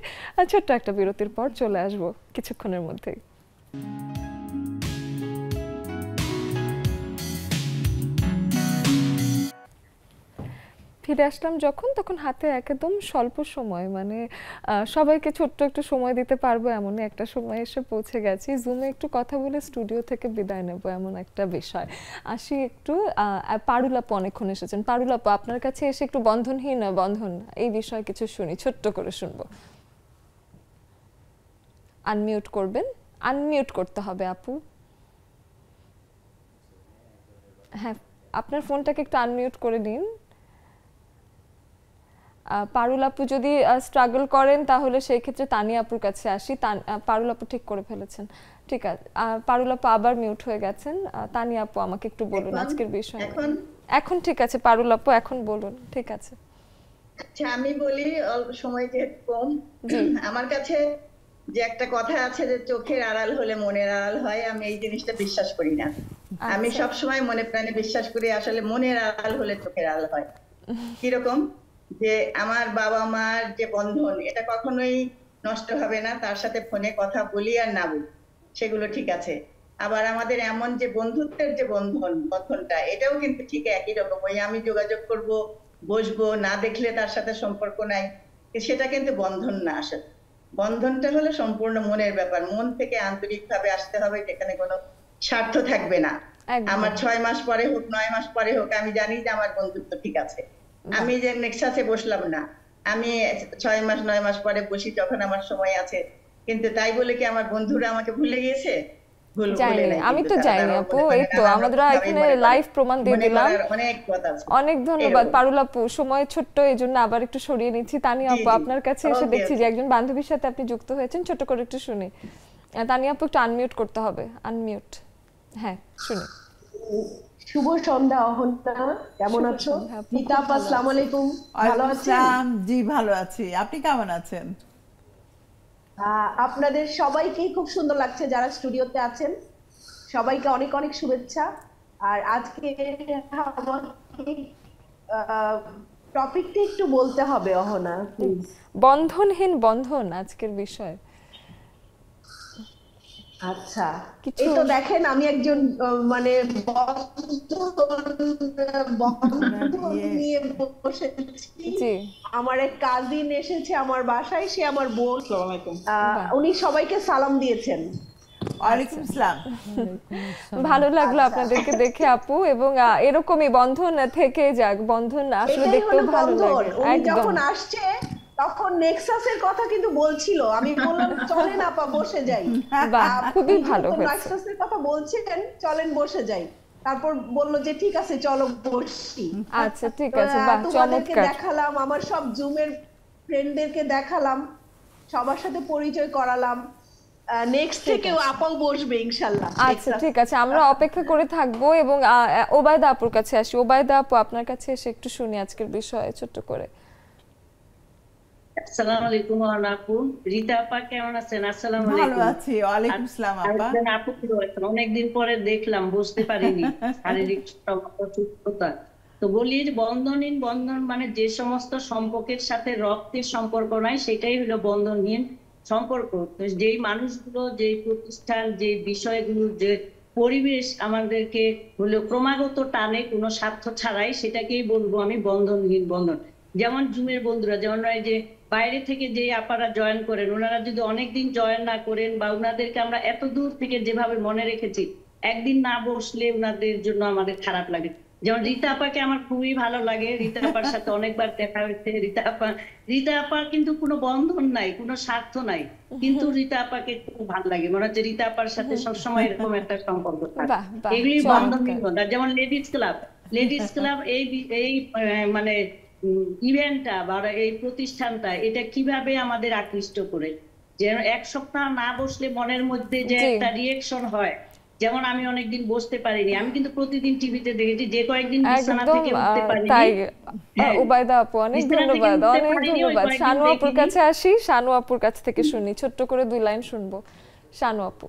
ছোট্ট একটা বিরতির পর চলে আসবো কিছুক্ষণের মধ্যেই। ফিরে আসলাম তখন হাতে একদম স্বল্প সময়, মানে সবাইকে ছোট্ট একটু সময় দিতে পারবো এমনই একটা সময় এসে পৌঁছে গেছি। জুমে একটু কথা বলে স্টুডিও থেকে বিদায় নেব এমন একটা বিষয়। আসি একটু পারুল আপু অনেকক্ষণ এসেছেন। পারুল আপু, আপনার কাছে এসে একটু বন্ধনহীন বন্ধন এই বিষয়ে কিছু শুনি, ছোট্ট করে শুনবো। আনমিউট করবেন, আনমিউট করতে হবে আপু। হ্যাঁ, আপনার ফোনটাকে একটু আনমিউট করে নিন। পারুল আপু যদি স্ট্রাগল করেন তাহলে সেই ক্ষেত্রে তানিয়া আপুর কাছে আসি। পারুল আপু ঠিক করে ফেলেছেন, ঠিক আছে। পারুল আপু আবার মিউট হয়ে গেছেন। তানিয়া আপু আমাকে একটু বলুন আজকের বিষয়। এখন ঠিক আছে পারুল আপু, এখন বলুন, ঠিক আছে। আচ্ছা, আমি বলি, অল্প সময় যেহেতু কম, আমার কাছে যে একটা কথা আছে যে চোখের আড়াল হলে মনের আড়াল হয়, আমি এই জিনিসটা বিশ্বাস করি না। আমি সব সময় মনে প্রাণে বিশ্বাস করি আসলে মনের আড়াল হলে চোখের আড়াল হয়। কিরকম? যে আমার বাবা মার যে বন্ধন, এটা কখনোই নষ্ট হবে না। তার সাথে ফোনে কথা বলি আর না বলি, সেগুলো ঠিক আছে। আবার আমাদের এমন যে বন্ধুত্বের যে বন্ধনটা, এটাও কিন্তু ঠিক একই রকম। ওই আমি যোগাযোগ করব, বসবো, না দেখলে তার সাথে সম্পর্ক নাই, সেটা কিন্তু বন্ধন না। আসলে বন্ধনটা হলো সম্পূর্ণ মনের ব্যাপার, মন থেকে আন্তরিকভাবে আসতে হবে, যেখানে কোনো স্বার্থ থাকবে না। আমার 6 মাস পরে হোক, 9 মাস পরে হোক, আমি জানি যে আমার বন্ধুত্ব ঠিক আছে। আমি যে নেক্সাসে বসলাম না, আমি 6 মাস 9 মাস পরে বসি যখন আমার সময় আছে, কিন্তু তাই বলে কি আমার বন্ধুরা আমাকে ভুলে গিয়েছে? আমি তো যাইনি আপু, এই তো আমরা এখানে লাইভ প্রমাণ দিয়ে দিলাম। অনেক ধন্যবাদ পারুল আপু, সময় ছোট্ট, এই জন্য আবার একটু সরিয়ে নিচ্ছি। তানিয়া আপু, আপনার কাছে এসে দেখছি যে একজন বান্ধবীর সাথে আপনি যুক্ত হয়েছেন, ছোট করে একটু শুনি। তানিয়া আপু একটু আনমিউট করতে হবে, আনমিউট। হ্যাঁ, শুনি। শুভ সন্ধ্যা অহন্তা, কেমন আছো? রীতা আপা, আসসালামু আলাইকুম। ভালো আছেন? জি ভালো আছি, আপনি কেমন আছেন? আপনাদের সবাইকেই খুব সুন্দর লাগছে যারা স্টুডিওতে আছেন, সবাইকে অনেক অনেক শুভেচ্ছা। আর আজকে টপিকটা একটু বলতে হবে অহনা, প্লিজ। বন্ধনহীন বন্ধন আজকের বিষয়। আচ্ছা, এই তো দেখেন, আমি একজন মানে নিয়ে বসেছি। আমার এক কাজিন এসেছে আমার বাসায়, সে আমার বোন। উনি সবাইকে সালাম দিয়েছেন। ওয়ালাইকুম আসসালাম। ভালো লাগলো আপনাদেরকে দেখে আপু, এবং এরকমই বন্ধন থেকে যাক, বন্ধন আসলে দেখতে ভালো লাগে। উনি যখন আসছে তখন নেক্সাসের কথা কিন্তু বলছিল, আমি বললাম চলেন আপা বসে যাই। বাহ, খুবই ভালো হয়েছে। নেক্সাসের কথা বলছিলেন, চলেন বসে যাই। তারপর বলল যে ঠিক আছে চলো বসি। আচ্ছা ঠিক আছে, বাহ চমৎকার। দেখালাম আমার সব জুমের ফ্রেন্ডদেরকে, দেখালাম সবার সাথে পরিচয় করালাম। নেক্সট থেকেও আপাও বসবে ইনশাআল্লাহ। আচ্ছা ঠিক আছে, আমরা অপেক্ষা করে থাকবো। এবং ওবায়দা আপুর কাছে আসি। ওবায়দা আপু, আপনার কাছে এসে একটু শুনি আজকের বিষয়ে ছোট্ট করে। আসসালামু আলাইকুম আপু। রীতা আপা কেমন আছেন? আসসালামু আলাইকুম। ভালো আছি, ওয়ালাইকুম আসসালাম আপা। আপু অনেকদিন পরে দেখলাম, বুঝতে পারিনি শারীরিক অসুস্থতা। তো বলি যে বন্ধনহীন বন্ধন মানে যে সমস্ত সম্পর্কের সাথে রক্তের সম্পর্ক নাই, সেটাই হলো বন্ধনহীন সম্পর্ক। যেই মানুষগুলো, যেই প্রতিষ্ঠান, যে বিষয়গুলো, যে পরিবেশ আমাদেরকে হলো ক্রমাগত টানে কোনো স্বার্থ ছাড়াই, সেটাকেই বলবো আমি বন্ধনহীন বন্ধন। যেমন জুমের বন্ধুরা, যেমন যে বাইরে থেকে যে আপারা জয়েন করেন, ওনারা যদি অনেকদিন জয়েন না করেন, বা ওনাদেরকে আমরা এত দূর থেকে যেভাবে মনে রেখেছি, একদিন না বসলে ওনাদের জন্য আমাদের খারাপ লাগে। যেমন রীতা আপাকে আমার খুবই ভালো লাগে, রীতা আপার সাথে অনেকবার দেখা হয়েছে। রীতা আপার কিন্তু কোনো বন্ধন নাই, কোনো স্বার্থ নাই, কিন্তু রীতা আপাকে খুব ভালো লাগে। মনে হচ্ছে রীতা আপার সাথে সবসময় এরকম একটা সম্পর্ক থাকে, এগুলি বন্ধনহীন বন্ধন। যেমন লেডিস ক্লাব এই মানে ইভেন্টটা বা এই প্রতিষ্ঠানটা, এটা কিভাবে আমাদের আকৃষ্ট করে, যেন এক সপ্তাহ না বসলে মনের মধ্যে যে একটা রিয়েকশন হয়। যেমন আমি অনেকদিন বসতে পারিনি, আমি কিন্তু প্রতিদিন টিভিতে দেখেছি, যে কয়েকদিন বিছানা থেকে উঠতে পারিনি। তাই ওবায়দা আপু, অনেক ধন্যবাদ, অনেক ধন্যবাদ। শানু আপুর কাছে আসি, শানু আপুর কাছ থেকে শুনি, ছোট্ট করে 2 লাইন শুনবো। শানু আপু।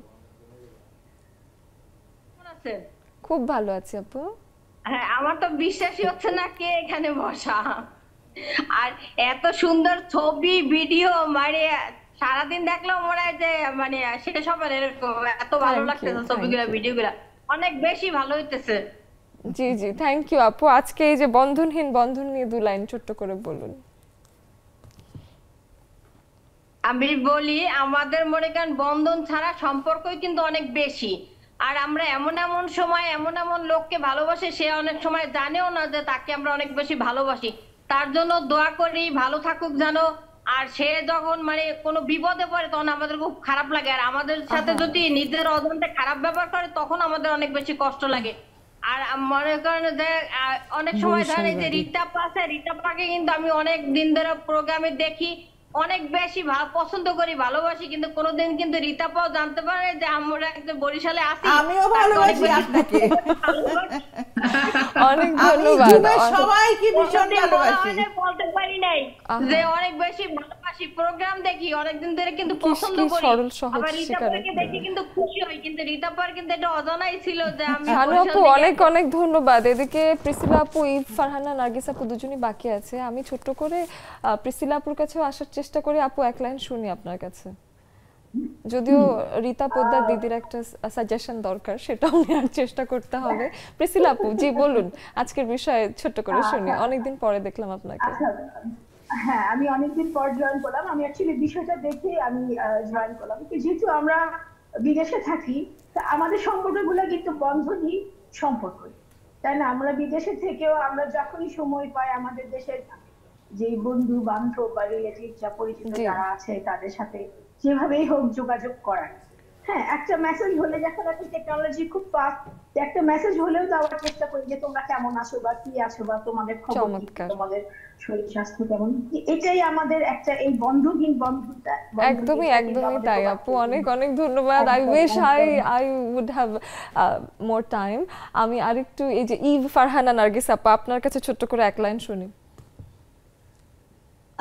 খুব ভালো আছি আপু। হ্যাঁ, আমার তো বিশ্বাসই হচ্ছে না কে এখানে বসা, আর এত সুন্দর ছবি ভিডিও, মানে সারাদিন দেখলাম মনে হয় যে মানে সেটা সবার এরকম এত ভালো লাগতেছে ছবিগুলো ভিডিওগুলো, অনেক বেশি ভালো হইতেছে। জি জি, থ্যাংক ইউ আপু। আজকে এই যে বন্ধনহীন বন্ধন নিয়ে 2 লাইন ছোট্ট করে বলুন। আমি বলি আমাদের মনে করেন বন্ধন ছাড়া সম্পর্কই কিন্তু অনেক বেশি। আর আমরা এমন এমন সময় এমন এমন লোককে ভালোবাসি, সে অনেক সময় জানেও না যে তাকে আমরা অনেক বেশি ভালোবাসি। তার জন্য দোয়া করি ভালো থাকুক জানো। আর সে যখন মানে কোনো বিপদে পড়ে তখন আমাদের খুব খারাপ লাগে, আর আমাদের সাথে যদি নিজের অজান্তে খারাপ ব্যবহার করে তখন আমাদের অনেক বেশি কষ্ট লাগে। আর মনে করেন যে অনেক সময় ধরেন যে রিতাপা আছে, রিতাপাকে কিন্তু আমি অনেক দিন ধরে প্রোগ্রামে দেখি, অনেক বেশি পছন্দ করি ভালোবাসি, কিন্তু কোনোদিন কিন্তু রিতাপাও জানতে পারে যে আমরা একটা বরিশালে আছি। আমিও ভালোবাসি আপনাকে, অনেক ধন্যবাদ। সবাইকে ভীষণ ভালোবাসি, বলতে পারি নাই যে অনেক বেশি ভালোবাসি। প্রোগ্রাম দেখি অনেকদিন ধরে কিন্তু পছন্দ করি, আবার রিতাপাকে দেখি কিন্তু খুশি হই, কিন্তু রিতাপার কিন্তু এটা অজানাই ছিল যে আমি। শানু আপু অনেক অনেক ধন্যবাদ। এদিকে প্রিসিলা আপু, ইভ, ফারহানা, নার্গিস আপু দুজনই বাকি আছে। আমি ছোট্ট করে প্রিসিলা আপুর কাছেও আসার চেষ্টা করি। আপু এক লাইন শুনি আপনার কাছে, যদিও রীতা পোদ্দার দিদির একটা সাজেশন দরকার, সেটাও নেওয়ার চেষ্টা করতে হবে। প্রিসিলা আপু জি বলুন, আজকের বিষয়ে ছোট্ট করে শুনি, অনেকদিন পরে দেখলাম আপনাকে। হ্যাঁ, আমি অনেকদিন পর জয়েন করলাম। আমি অ্যাকচুয়ালি বিষয়টা দেখে আমি জয়েন করলাম। যেহেতু আমরা বিদেশে থাকি, আমাদের সম্পর্কগুলো কিন্তু বন্ধনই সম্পর্ক, তাই না? আমরা বিদেশে থেকেও আমরা যখনই সময় পাই আমাদের দেশের যে বন্ধু বান্ধব বা রিলেটিভ যা পরিচিত যারা আছে তাদের সাথে যেভাবেই হোক যোগাযোগ করার। হ্যাঁ, একটা মেসেজ হলে, যখন একটা টেকনোলজি খুব ফাস্ট, একটা মেসেজ হলেও দেওয়ার চেষ্টা করি যে তোমরা কেমন আছো বা কি আছো বা তোমাদের খবর, তোমাদের শরীর স্বাস্থ্য কেমন। এটাই আমাদের একটা এই বন্ধুহীন বন্ধুতা। একদমই একদমই তাই আপু, অনেক অনেক ধন্যবাদ। I wish I would have more time. আমি আরেকটু এই যে ইভ, ফারহানা, নার্গিস আপু আপনার কাছে ছোট্ট করে এক লাইন শুনি।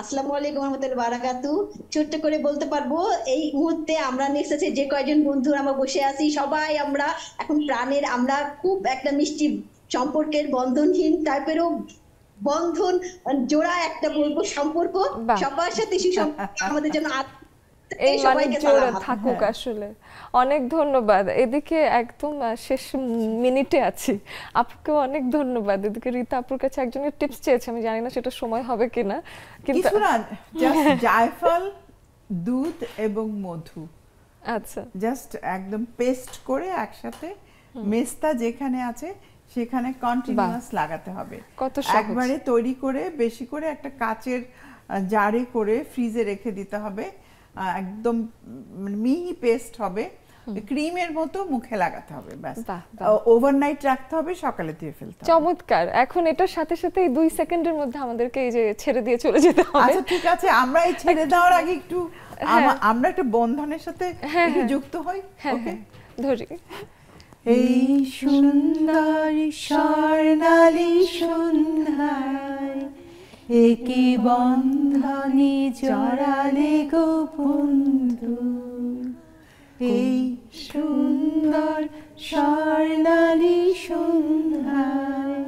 আসসালামু আলাইকুম ওয়া বারাকাতু। ছোট্ট করে বলতে পারবো এই মুহূর্তে আমরা নেক্সাসে যে কয়জন বন্ধু আমরা বসে আছি সবাই আমরা এখন প্রাণের, আমরা খুব একটা মিষ্টি সম্পর্কের বন্ধনহীন টাইপেরও বন্ধন জোড়া একটা বলবো সম্পর্ক সবার সাথে সুসম্পর্ক আমাদের জন্য এই মানে জোড়া থাকুক। আসলে অনেক ধন্যবাদ। এদিকে একদম শেষ মিনিটে আছি, আপুকে অনেক ধন্যবাদ। এদিকে রীতা আপুর কাছে একজনের টিপস চেয়েছে, আমি জানি না সেটা সময় হবে কিনা, কিন্তু জাস্ট জায়ফল, দুধ এবং মধু, আচ্ছা জাস্ট একদম পেস্ট করে একসাথে মেস্তা যেখানে আছে সেখানে কন্টিনিউয়াস লাগাতে হবে। একবারে তৈরি করে বেশি করে একটা কাচের জারে করে ফ্রিজে রেখে দিতে হবে, একদম মিহি পেস্ট হবে, ক্রিমের মতো মুখে লাগাতে হবে, ব্যাস। ওভারনাইট রাখতে হবে, সকালে ধুয়ে ফেলতে হবে। চমৎকার। এখন এটার সাথে সাথে 2 সেকেন্ডের মধ্যে আমাদেরকে এই যে ছেড়ে দিয়ে চলে যেতে হবে। আচ্ছা ঠিক আছে, আমরা এই ছেড়ে দেওয়ার আগে একটু আমরা একটা বন্ধনের সাথে একটু যুক্ত হই। ওকে, ধরি। এই সুন্দর স্বর্ণালী সন্ধ্যায় একি বন্ধনে জড়ালে গো বন্ধু, এই সুন্দর স্বর্ণালী সন্ধ্যায়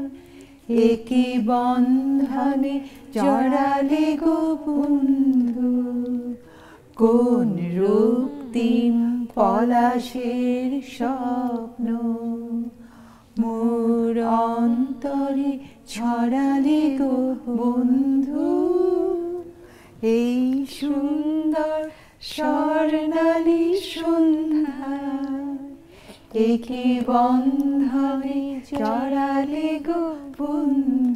একি বন্ধনে জড়ালে গো বন্ধু, কোন রক্তিম পলাশের স্বপ্ন মোর অন্তরে ছড়ালে গো বন্ধু, এই সুন্দর স্বর্ণালী সন্ধ্যা একি বন্ধনে জড়ালে গো বন্ধু।